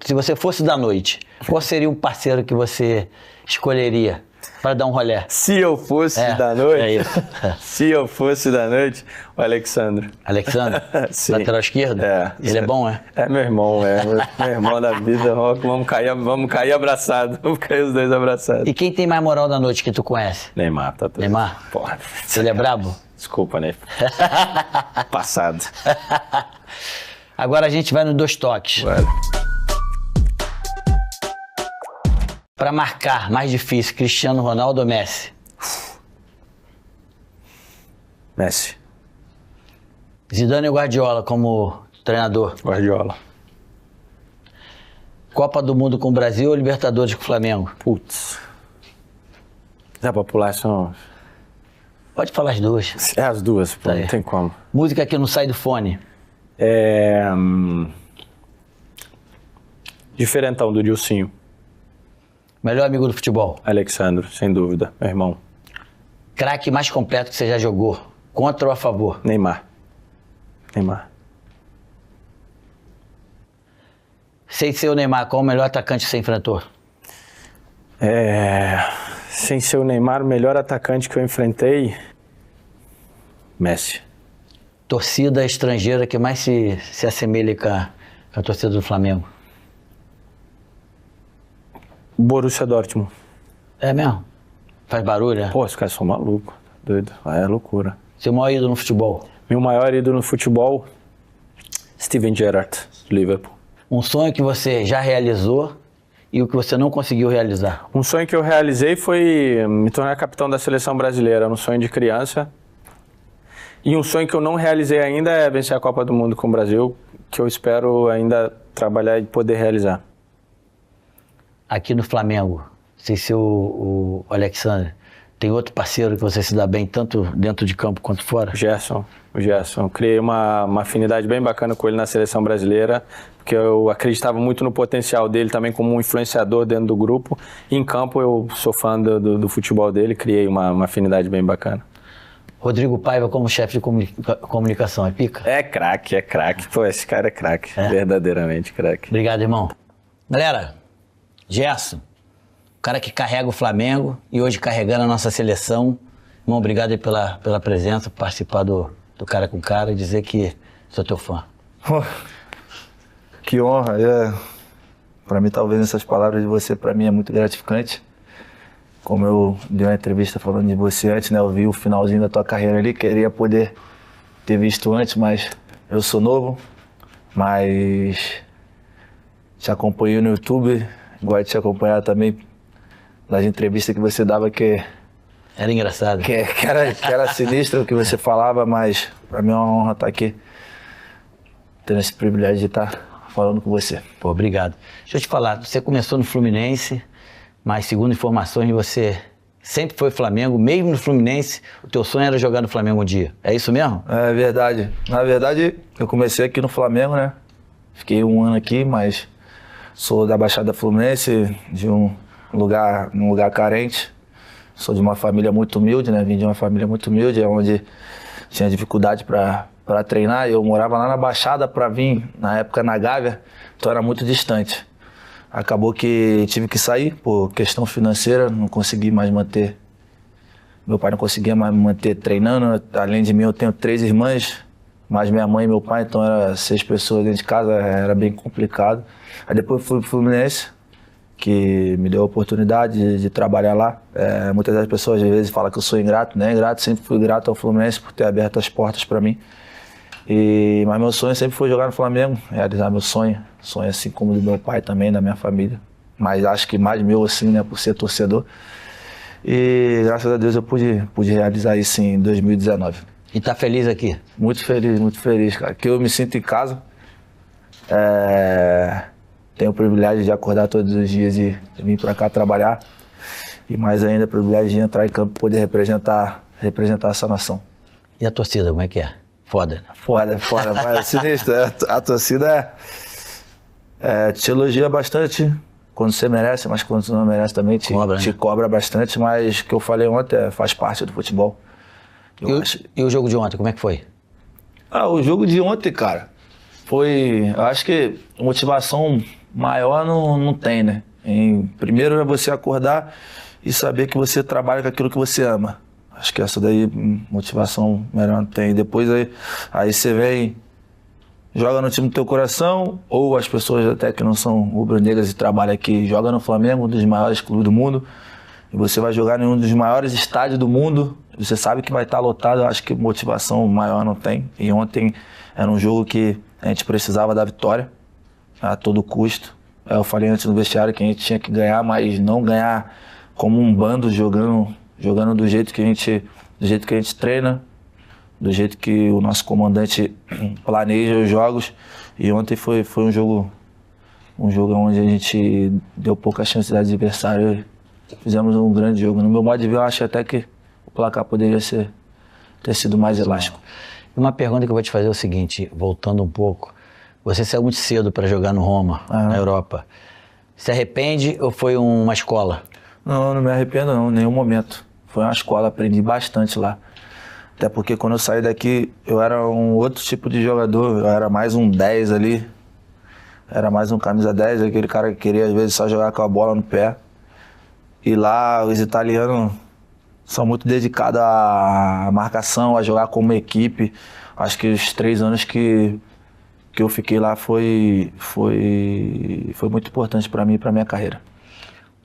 se você fosse da noite, qual seria um parceiro que você escolheria para dar um rolê? Se eu fosse da noite? É isso. Se eu fosse da noite, o Alexandre. Alexandre? Sim. Lateral esquerdo? Ele é bom, é? É meu irmão, meu irmão da vida. Vamos cair abraçados. Vamos cair os dois abraçados. E quem tem mais moral da noite que tu conhece? Neymar, tá tudo. Neymar? Porra. Ele é brabo? Desculpa, né? Passado. Agora a gente vai no 2 toques. Vale. Para marcar, mais difícil, Cristiano Ronaldo ou Messi? Messi. Zidane ou Guardiola como treinador? Guardiola. Copa do Mundo com o Brasil ou Libertadores com o Flamengo? Putz. Dá pra pular só... Pode falar as duas. É as duas, pô, Tá não aí. tem como. Música que não sai do fone. Diferentão do Dilcinho. Melhor amigo do futebol. Alexandre, sem dúvida, meu irmão. Craque mais completo que você já jogou. Contra ou a favor? Neymar. Sem ser o Neymar, qual o melhor atacante que você enfrentou? Sem ser o Neymar, o melhor atacante que eu enfrentei... Messi. Torcida estrangeira que mais se assemelha com a torcida do Flamengo? Borussia Dortmund. É mesmo? Faz barulho, né? Pô, os caras são malucos. Doido. É loucura. Seu maior ídolo no futebol? Meu maior ídolo no futebol... Steven Gerrard, Liverpool. Um sonho que você já realizou e o que você não conseguiu realizar? Um sonho que eu realizei foi me tornar capitão da seleção brasileira. Um sonho de criança. E um sonho que eu não realizei ainda é vencer a Copa do Mundo com o Brasil, que eu espero ainda trabalhar e poder realizar. Aqui no Flamengo, sem ser o Alexandre, tem outro parceiro que você se dá bem, tanto dentro de campo quanto fora? O Gerson. Eu criei uma afinidade bem bacana com ele na seleção brasileira, porque eu acreditava muito no potencial dele também como um influenciador dentro do grupo. E em campo eu sou fã do futebol dele, criei uma afinidade bem bacana. Rodrigo Paiva como chefe de comunicação, é pica? É craque. Pô, esse cara é craque, verdadeiramente craque. Obrigado, irmão. Galera, Gerson, o cara que carrega o Flamengo e hoje carregando a nossa seleção. Irmão, obrigado aí pela presença, por participar do Cara com Cara e dizer que sou teu fã. Que honra. Para mim, talvez essas palavras de você, para mim, é muito gratificante. Como eu dei uma entrevista falando de você antes, né? Eu vi o finalzinho da tua carreira ali, queria poder ter visto antes, mas eu sou novo. Mas te acompanhei no YouTube, gosto de te acompanhar também nas entrevistas que você dava, que Era engraçado. que era sinistro o que você falava, mas para mim é uma honra estar aqui, tendo esse privilégio de estar falando com você. Pô, obrigado. Deixa eu te falar, você começou no Fluminense, mas segundo informações, você sempre foi Flamengo, mesmo no Fluminense, o teu sonho era jogar no Flamengo um dia. É isso mesmo? É verdade. Na verdade, eu comecei aqui no Flamengo, né? Fiquei um ano aqui, mas sou da Baixada Fluminense, de um lugar carente. Sou de uma família muito humilde, né? Vim de uma família muito humilde, onde tinha dificuldade para treinar. Eu morava lá na Baixada para vir, na época, na Gávea, então era muito distante. Acabou que tive que sair por questão financeira, não consegui mais manter. Meu pai não conseguia mais me manter treinando. Além de mim, eu tenho 3 irmãs, mais minha mãe e meu pai, então era 6 pessoas dentro de casa, era bem complicado. Aí depois fui pro Fluminense, que me deu a oportunidade de trabalhar lá. Muitas das pessoas às vezes falam que eu sou ingrato, né? Ingrato, sempre fui grato ao Fluminense por ter aberto as portas para mim. Mas meu sonho sempre foi jogar no Flamengo, realizar meu sonho. Sonho assim como do meu pai também, da minha família. Mas acho que mais meu assim, né, por ser torcedor. E graças a Deus eu pude realizar isso em 2019. E tá feliz aqui? Muito feliz, cara. Que eu me sinto em casa. Tenho o privilégio de acordar todos os dias e vir para cá trabalhar. E mais ainda, o privilégio de entrar em campo e poder representar essa nação. E a torcida, como é que é? Foda. Foda, mas sinistro. A torcida te elogia bastante quando você merece, mas quando você não merece também te cobra bastante, mas o que eu falei ontem faz parte do futebol. E o jogo de ontem, como é que foi? O jogo de ontem, cara, eu acho que motivação maior não tem, né? Primeiro é você acordar e saber que você trabalha com aquilo que você ama. Acho que essa daí, motivação melhor não tem. Depois aí você vem, joga no time do teu coração, ou as pessoas até que não são rubro-negras e trabalham aqui, joga no Flamengo, um dos maiores clubes do mundo, e você vai jogar em um dos maiores estádios do mundo, você sabe que vai estar lotado. Eu acho que motivação maior não tem. E ontem era um jogo que a gente precisava da vitória a todo custo. Eu falei antes no vestiário que a gente tinha que ganhar, mas não ganhar como um bando, jogando do jeito que a gente treina, do jeito que o nosso comandante planeja os jogos. E ontem foi um jogo onde a gente deu pouca chance do adversário. Fizemos um grande jogo. No meu modo de ver, eu acho até que o placar poderia ter sido mais elástico. Uma pergunta que eu vou te fazer é o seguinte, voltando um pouco. Você saiu muito cedo para jogar no Roma, na Europa. Se arrepende ou foi uma escola? Não me arrependo não, em nenhum momento. Foi uma escola, aprendi bastante lá. Até porque quando eu saí daqui, eu era um outro tipo de jogador, eu era mais um 10 ali. Era mais um camisa 10, aquele cara que queria às vezes só jogar com a bola no pé. E lá os italianos são muito dedicados à marcação, a jogar como equipe. Acho que os 3 anos que eu fiquei lá foi muito importante para mim e para minha carreira.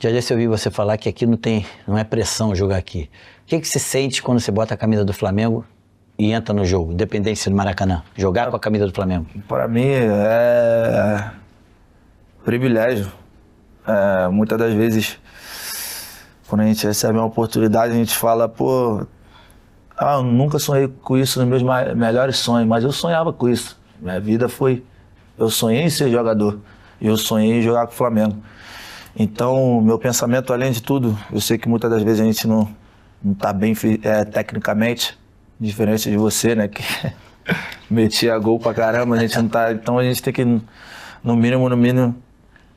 Já disse, eu ouvi você falar que aqui não é pressão jogar aqui. O que você sente quando você bota a camisa do Flamengo e entra no jogo, independente do Maracanã? Jogar com a camisa do Flamengo? Para mim é privilégio. Muitas das vezes, quando a gente recebe uma oportunidade, a gente fala, eu nunca sonhei com isso nos meus melhores sonhos, mas eu sonhava com isso. Minha vida eu sonhei em ser jogador e eu sonhei em jogar com o Flamengo. Então, meu pensamento, além de tudo, eu sei que muitas das vezes a gente não tá bem tecnicamente, diferente de você, né, que metia gol pra caramba, a gente não tá, então a gente tem que, no mínimo,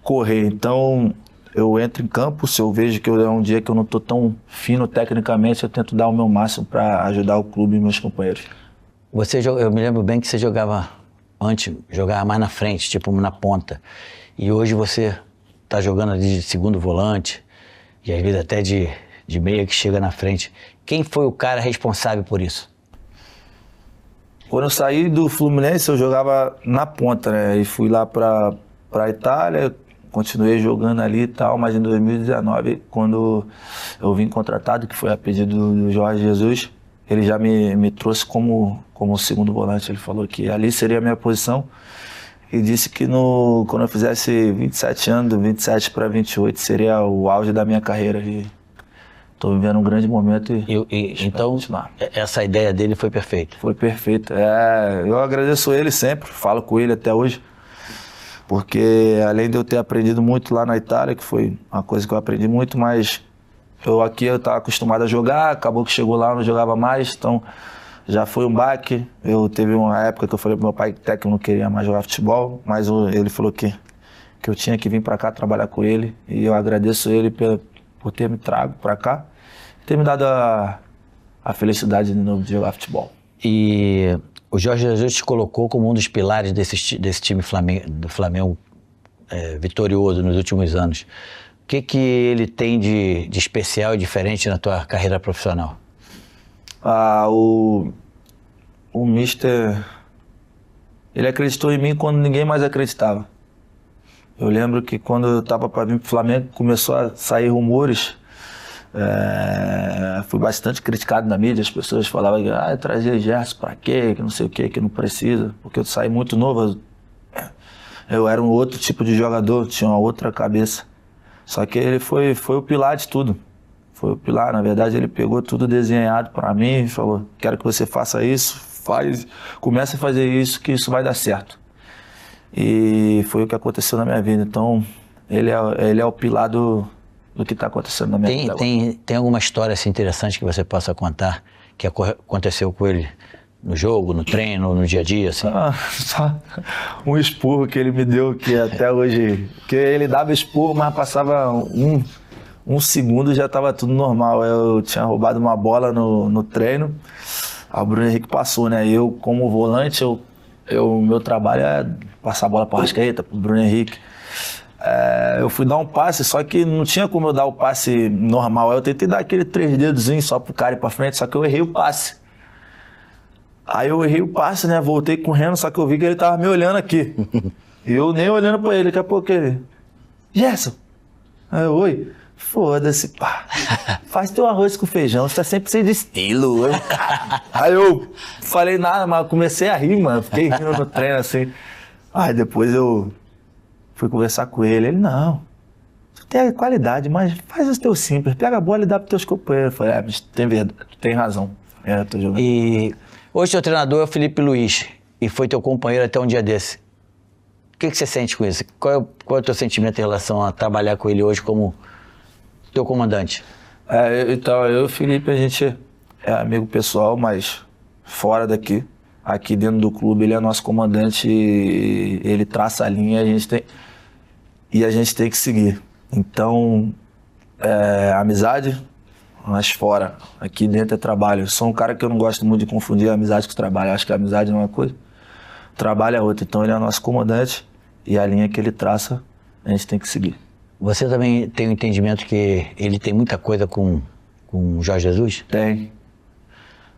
correr. Então, eu entro em campo, se eu vejo que é um dia que eu não tô tão fino tecnicamente, eu tento dar o meu máximo para ajudar o clube e meus companheiros. Eu me lembro bem que você jogava mais na frente, tipo na ponta, e hoje você tá jogando ali de segundo volante, e às vezes até de meia que chega na frente. Quem foi o cara responsável por isso? Quando eu saí do Fluminense, eu jogava na ponta, né? E fui lá pra Itália, continuei jogando ali e tal, mas em 2019, quando eu vim contratado, que foi a pedido do Jorge Jesus, ele já me trouxe como segundo volante. Ele falou que ali seria a minha posição. E disse que quando eu fizesse 27 anos, 27 para 28, seria o auge da minha carreira. E estou vivendo um grande momento então, essa ideia dele foi perfeita? Foi perfeita. Eu agradeço ele sempre, falo com ele até hoje, porque além de eu ter aprendido muito lá na Itália, que foi uma coisa que eu aprendi muito, mas eu estava acostumado a jogar, acabou que chegou lá, eu não jogava mais, então já foi um baque. Teve uma época que eu falei pro meu pai que até que eu não queria mais jogar futebol, mas ele falou que eu tinha que vir para cá trabalhar com ele, e eu agradeço ele por ter me trago para cá, ter me dado a felicidade de novo de jogar futebol. E o Jorge Jesus te colocou como um dos pilares desse time do Flamengo vitorioso nos últimos anos. O que ele tem de especial e diferente na tua carreira profissional? O Mister, ele acreditou em mim quando ninguém mais acreditava. Eu lembro que quando eu estava para vir para o Flamengo, começou a sair rumores. Fui bastante criticado na mídia, as pessoas falavam que trazer Gerson para quê, que não sei o quê, que não precisa, porque eu saí muito novo. Eu era um outro tipo de jogador, tinha uma outra cabeça. Só que ele foi o pilar de tudo. Foi o pilar, na verdade ele pegou tudo desenhado para mim e falou, quero que você faça isso, comece a fazer isso, que isso vai dar certo. E foi o que aconteceu na minha vida. Então ele é o pilar do que está acontecendo na minha vida. Tem alguma história assim, interessante que você possa contar que aconteceu com ele no jogo, no treino, no dia a dia, assim? Só um esporro que ele me deu, que até hoje... Que ele dava esporro, mas passava um segundo e já estava tudo normal. Eu tinha roubado uma bola no treino, o Bruno Henrique passou, né? Eu, como volante, meu trabalho é passar a bola para o Arrascaeta, para o Bruno Henrique. Eu fui dar um passe, só que não tinha como eu dar o passe normal. Eu tentei dar aquele 3 dedozinhos só pro cara ir pra frente, só que eu errei o passe. Aí eu errei o passe, né? Voltei correndo, só que eu vi que ele tava me olhando aqui. E eu nem olhando pra ele, daqui a pouco ele... Gerson! Aí eu, oi? Foda-se, pá. Faz teu arroz com feijão, você tá sempre sem de estilo. Aí eu falei nada, mas comecei a rir, mano. Fiquei rindo no treino, assim. Aí depois eu fui conversar com ele. Ele, não, você tem qualidade, mas faz o teu simples. Pega a bola e dá pros teus companheiros. Eu falei, mas tem verdade, tem razão. Eu tô jogando. E hoje teu treinador é o Felipe Luiz e foi teu companheiro até um dia desse. O que você sente com isso? Qual é o teu sentimento em relação a trabalhar com ele hoje como teu comandante? Então, eu e o Felipe, a gente é amigo pessoal, mas fora daqui. Aqui dentro do clube, ele é nosso comandante e ele traça a linha e a gente tem que seguir. Então, amizade, mas fora. Aqui dentro é trabalho. Eu sou um cara que eu não gosto muito de confundir a amizade com o trabalho. Eu acho que a amizade é uma coisa, o trabalho é outra. Então, ele é nosso comandante e a linha que ele traça, a gente tem que seguir. Você também tem o entendimento que ele tem muita coisa com o Jorge Jesus? Tem.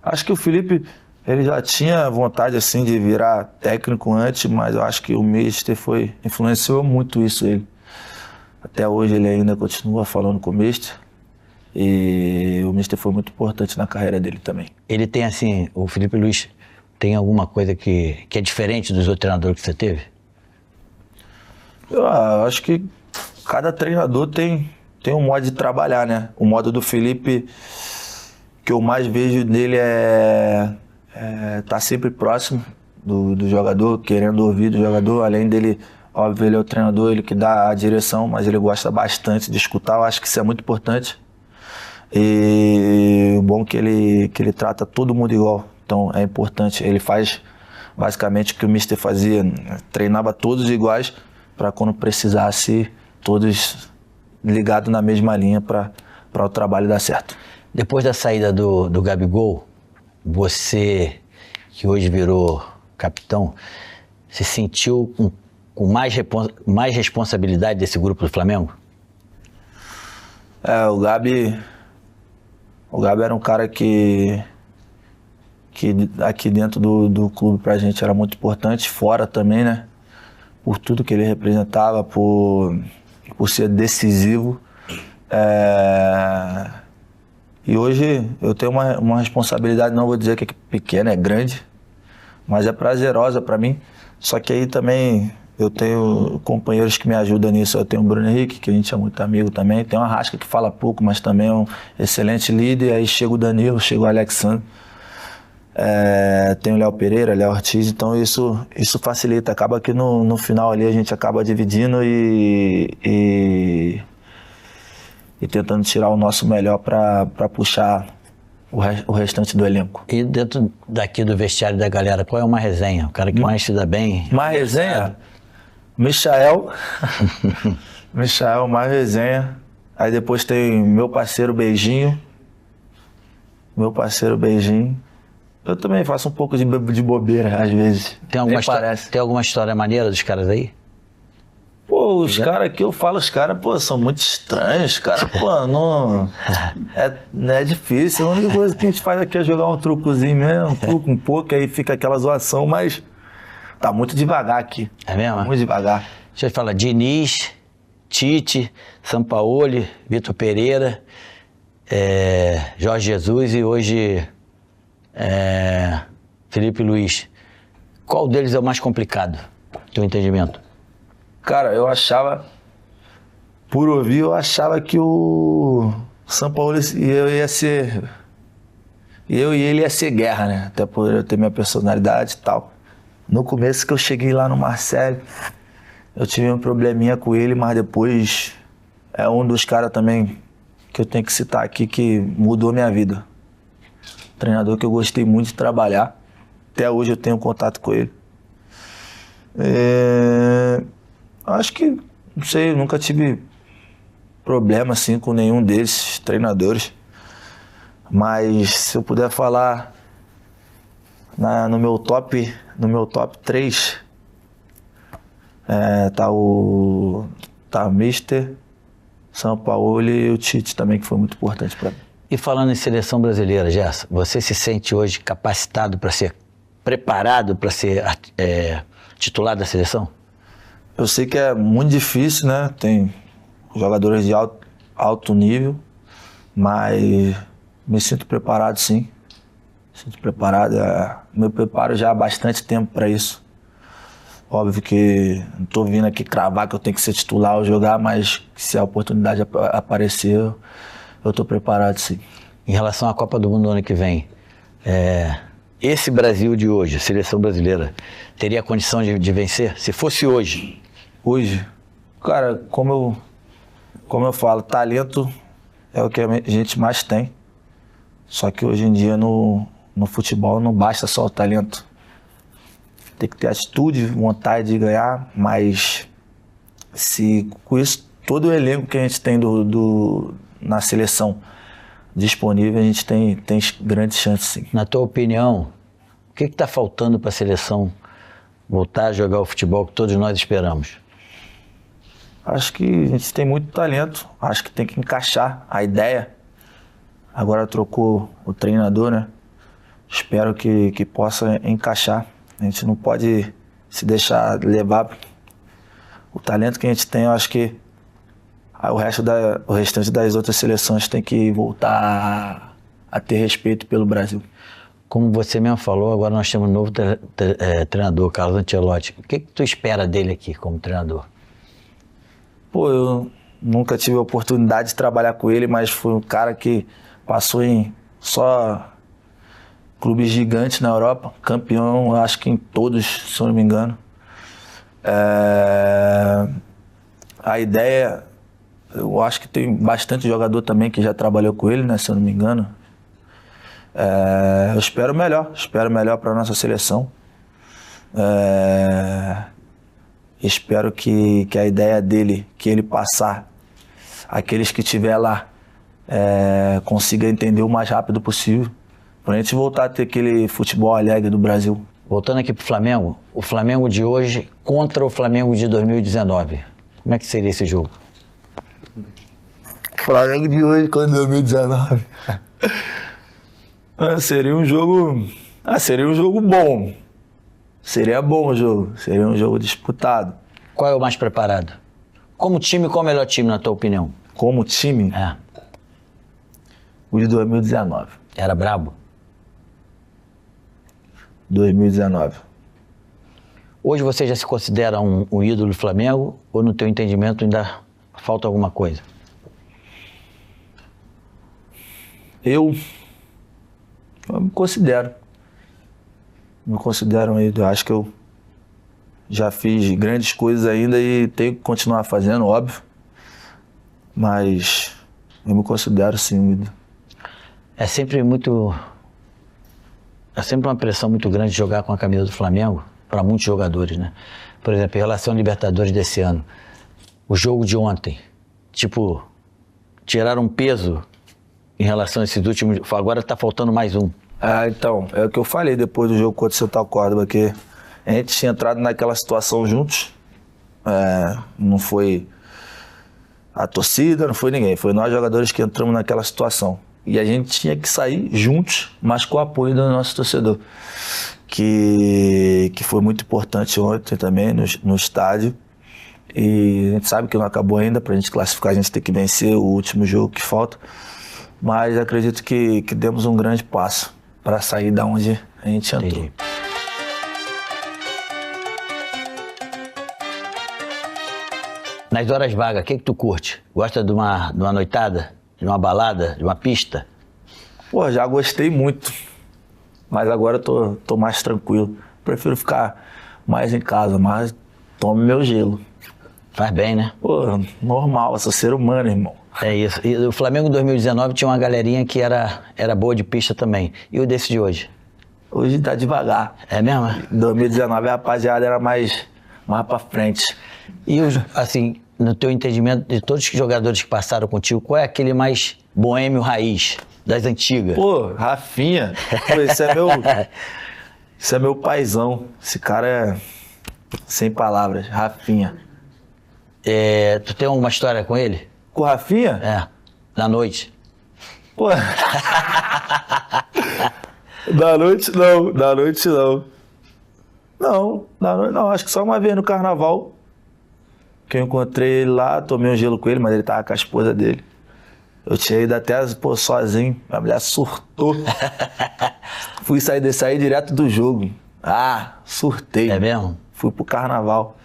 Acho que o Felipe, ele já tinha vontade assim de virar técnico antes, mas eu acho que o Mister influenciou muito isso ele. Até hoje ele ainda continua falando com o Mister e o Mister foi muito importante na carreira dele também. Ele tem assim, o Felipe Luiz tem alguma coisa que é diferente dos outros treinadores que você teve? Eu acho que cada treinador tem um modo de trabalhar, né? O modo do Felipe, que eu mais vejo nele tá sempre próximo do jogador, querendo ouvir do jogador. Além dele, óbvio, ele é o treinador, ele que dá a direção, mas ele gosta bastante de escutar. Eu acho que isso é muito importante. E o bom é que ele trata todo mundo igual. Então é importante. Ele faz basicamente o que o Mister fazia, treinava todos iguais para quando precisasse, todos ligados na mesma linha para o trabalho dar certo. Depois da saída do Gabigol, você, que hoje virou capitão, se sentiu com mais responsabilidade desse grupo do Flamengo? O Gabi era um cara que aqui dentro do clube pra gente era muito importante, fora também, né? Por tudo que ele representava, por ser decisivo. E hoje eu tenho uma responsabilidade, não vou dizer que é pequena, é grande, mas é prazerosa para mim. Só que aí também eu tenho companheiros que me ajudam nisso. Eu tenho o Bruno Henrique, que a gente é muito amigo também. Tem o Arrasca, que fala pouco, mas também é um excelente líder. Aí chega o Danilo, chega o Alexandre. Tem o Léo Pereira, Léo Ortiz, então isso facilita. Acaba que no final ali a gente acaba dividindo e tentando tirar o nosso melhor para puxar o restante do elenco. E dentro daqui do vestiário da galera, qual é uma resenha? O cara que mais se dá bem? Mais resenha? Michael, mais resenha. Aí depois tem meu parceiro Beijinho. Eu também faço um pouco de bobeira, às vezes. Tem alguma história maneira dos caras aí? Pô, os caras que eu falo, são muito estranhos, cara, não é difícil. A única coisa que a gente faz aqui é jogar um trucozinho mesmo, um pouco, aí fica aquela zoação, mas tá muito devagar aqui. É mesmo? Muito devagar. Deixa eu te falar, Diniz, Tite, Sampaoli, Vitor Pereira, Jorge Jesus e hoje Felipe Luiz. Qual deles é o mais complicado, no teu entendimento? Cara, eu achava que o Sampaoli e eu e ele ia ser guerra, né? Até por eu ter minha personalidade e tal. No começo que eu cheguei lá no Marcelo, eu tive um probleminha com ele, mas depois é um dos caras também que eu tenho que citar aqui que mudou minha vida. Treinador que eu gostei muito de trabalhar. até hoje eu tenho contato com ele. Acho que, não sei, eu nunca tive problema assim com nenhum desses treinadores. Mas se eu puder falar no meu top 3, tá o Mister, São Paulo e o Tite também, que foi muito importante para mim. E falando em seleção brasileira, Gerson, você se sente hoje capacitado para ser, preparado para ser titular da seleção? Eu sei que é muito difícil, né? Tem jogadores de alto nível, mas me sinto preparado, sim. Sinto preparado. Me preparo já há bastante tempo para isso. Óbvio que não estou vindo aqui cravar que eu tenho que ser titular ou jogar, mas se a oportunidade aparecer, eu estou preparado, sim. Em relação à Copa do Mundo ano que vem, esse Brasil de hoje, a seleção brasileira, teria a condição de vencer? Se fosse hoje? Hoje? Cara, como eu falo, talento é o que a gente mais tem. Só que hoje em dia no futebol não basta só o talento. Tem que ter atitude, vontade de ganhar, mas se com isso, todo o elenco que a gente tem na seleção disponível, a gente tem grandes chances, sim. Na tua opinião, o que está faltando para a seleção voltar a jogar o futebol que todos nós esperamos? Acho que a gente tem muito talento, acho que tem que encaixar a ideia. Agora trocou o treinador, né? Espero que possa encaixar. A gente não pode se deixar levar. O talento que a gente tem, eu acho que o restante das outras seleções tem que voltar a ter respeito pelo Brasil. Como você mesmo falou, agora nós temos um novo treinador, Carlo Ancelotti. O que tu espera dele aqui como treinador? Pô, eu nunca tive a oportunidade de trabalhar com ele, mas foi um cara que passou em só clubes gigantes na Europa, campeão, acho que em todos, se eu não me engano. A ideia, eu acho que tem bastante jogador também que já trabalhou com ele, né, se eu não me engano. Eu espero melhor para a nossa seleção. Espero que a ideia dele, que ele passar, aqueles que estiver lá, consiga entender o mais rápido possível, para a gente voltar a ter aquele futebol alegre do Brasil. Voltando aqui para o Flamengo, o Flamengo de hoje contra o Flamengo de 2019. Como é que seria esse jogo? Flamengo de hoje contra 2019. Seria um jogo bom. Seria bom o jogo. Seria um jogo disputado. Qual é o mais preparado? Como time, qual é o melhor time, na tua opinião? Como time? O de 2019. Era brabo? 2019. Hoje você já se considera um ídolo do Flamengo ou no teu entendimento ainda falta alguma coisa? Eu me considero. Me considero um ídolo. Acho que eu já fiz grandes coisas ainda e tenho que continuar fazendo, óbvio. Mas eu me considero sim um ídolo. É sempre uma pressão muito grande jogar com a camisa do Flamengo para muitos jogadores, né? Por exemplo, em relação à Libertadores desse ano, o jogo de ontem, tiraram um peso em relação a esses últimos... Agora está faltando mais um. Então, é o que eu falei depois do jogo contra o Central Córdoba, que a gente tinha entrado naquela situação juntos, não foi a torcida, não foi ninguém, foi nós jogadores que entramos naquela situação. E a gente tinha que sair juntos, mas com o apoio do nosso torcedor, que foi muito importante ontem também no estádio. E a gente sabe que não acabou ainda, para a gente classificar a gente tem que vencer o último jogo que falta. Mas acredito que demos um grande passo para sair da onde a gente entrou. Entendi. Nas horas vagas, o que tu curte? Gosta de uma noitada? De uma balada? De uma pista? Pô, já gostei muito, mas agora eu tô mais tranquilo. Prefiro ficar mais em casa, mas tomo meu gelo. Faz bem, né? Pô, normal, eu sou ser humano, irmão. É isso. E o Flamengo 2019 tinha uma galerinha que era boa de pista também. E o desse de hoje? Hoje tá devagar. É mesmo? Em 2019 a rapaziada era mais pra frente. E, assim, no teu entendimento, de todos os jogadores que passaram contigo, qual é aquele mais boêmio raiz, das antigas? Pô, Rafinha, pô, esse é meu paizão. Esse cara é sem palavras, Rafinha. Tu tem alguma história com ele? Com o Rafinha? É, na noite. Pô. Da noite não. Não, acho que só uma vez no carnaval que eu encontrei ele lá, tomei um gelo com ele, mas ele tava com a esposa dele. Eu tinha ido até, pô, sozinho, a mulher surtou. Fui sair direto do jogo. Ah, surtei. É mesmo? Fui pro carnaval.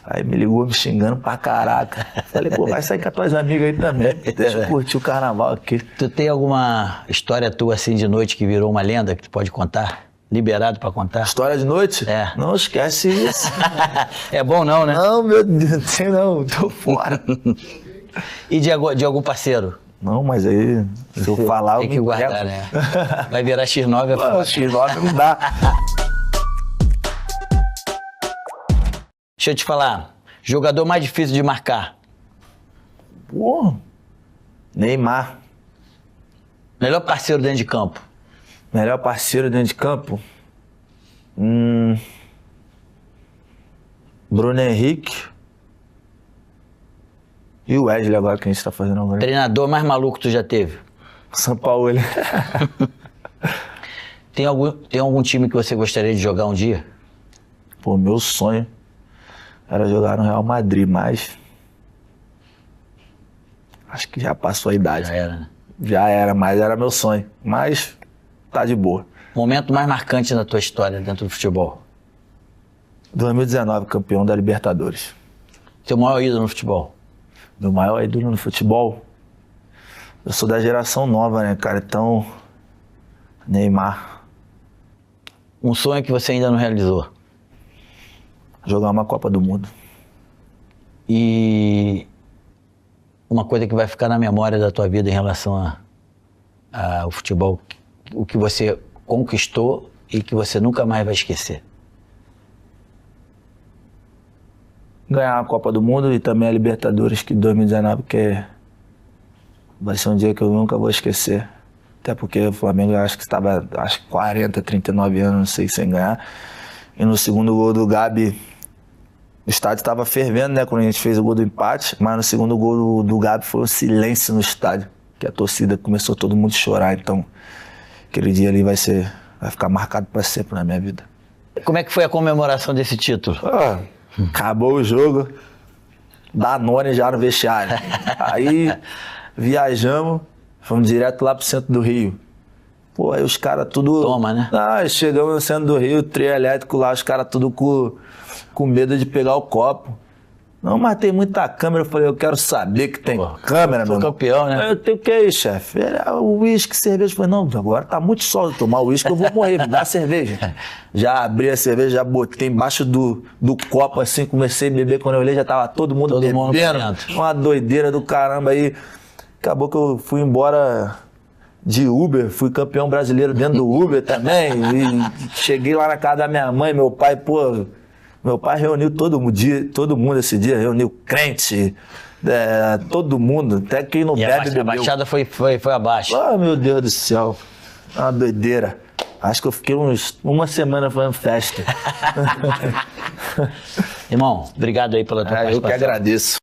Aí me ligou me xingando pra caraca. Falei, pô, vai sair com as tuas amigas aí também. Deixa eu curtir o carnaval aqui. Tu tem alguma história tua assim de noite que virou uma lenda que tu pode contar? Liberado pra contar? História de noite? É. Não esquece isso. É bom não, né? Não, meu Deus, não, tô fora. E de algum parceiro? Não, mas aí, se eu falar, eu tem que me guardar, quebro. né? Vai virar X9 é Pô, foda. X9 não dá. Deixa eu te falar, jogador mais difícil de marcar. Pô, Neymar. Melhor parceiro dentro de campo. Melhor parceiro dentro de campo? Bruno Henrique. E o Wesley agora que a gente tá fazendo agora. Treinador mais maluco que tu já teve. São Paulo. Tem algum time que você gostaria de jogar um dia? Pô, meu sonho era jogar no Real Madrid, mas acho que já passou a idade. Já era, né? Já era, mas era meu sonho. Mas tá de boa. Momento mais marcante na tua história dentro do futebol? 2019, campeão da Libertadores. Teu maior ídolo no futebol? Meu maior ídolo no futebol? Eu sou da geração nova, né, cara? Então, Neymar. Um sonho que você ainda não realizou? Jogar uma Copa do Mundo. E uma coisa que vai ficar na memória da tua vida em relação ao futebol, o que você conquistou e que você nunca mais vai esquecer? Ganhar a Copa do Mundo e também a Libertadores, que 2019 vai ser um dia que eu nunca vou esquecer. Até porque o Flamengo acho que estava 40, 39 anos, não sei, sem ganhar. E no segundo gol do Gabi, o estádio estava fervendo, né, quando a gente fez o gol do empate, mas no segundo gol do Gabi foi um silêncio no estádio, que a torcida começou todo mundo a chorar. Então, aquele dia ali vai ficar marcado para sempre na minha vida. Como é que foi a comemoração desse título? Acabou o jogo, Danone já no vestiário. Aí viajamos, fomos direto lá pro centro do Rio. Pô, aí os caras tudo... Toma, né? Chegamos no centro do Rio, trio elétrico lá, os caras tudo com medo de pegar o copo. Não, mas tem muita câmera. Eu falei, eu quero saber que tem câmera, meu irmão. Campeão, né? Eu tenho o que aí, chefe? O uísque, cerveja. Eu falei, não, agora tá muito sol de tomar uísque, eu vou morrer, me dá cerveja. Já abri a cerveja, já botei embaixo do copo assim, comecei a beber. Quando eu olhei, já tava todo mundo bebendo. Uma doideira do caramba aí. Acabou que eu fui embora de Uber, fui campeão brasileiro dentro do Uber também. E cheguei lá na casa da minha mãe, meu pai, pô... Meu pai reuniu todo mundo esse dia, reuniu crente, todo mundo, até quem não bebe, bebeu. A baixada foi abaixo. Ah, meu Deus do céu, uma doideira. Acho que eu fiquei uma semana fazendo festa. Irmão, obrigado aí pela tua participação. Eu que agradeço.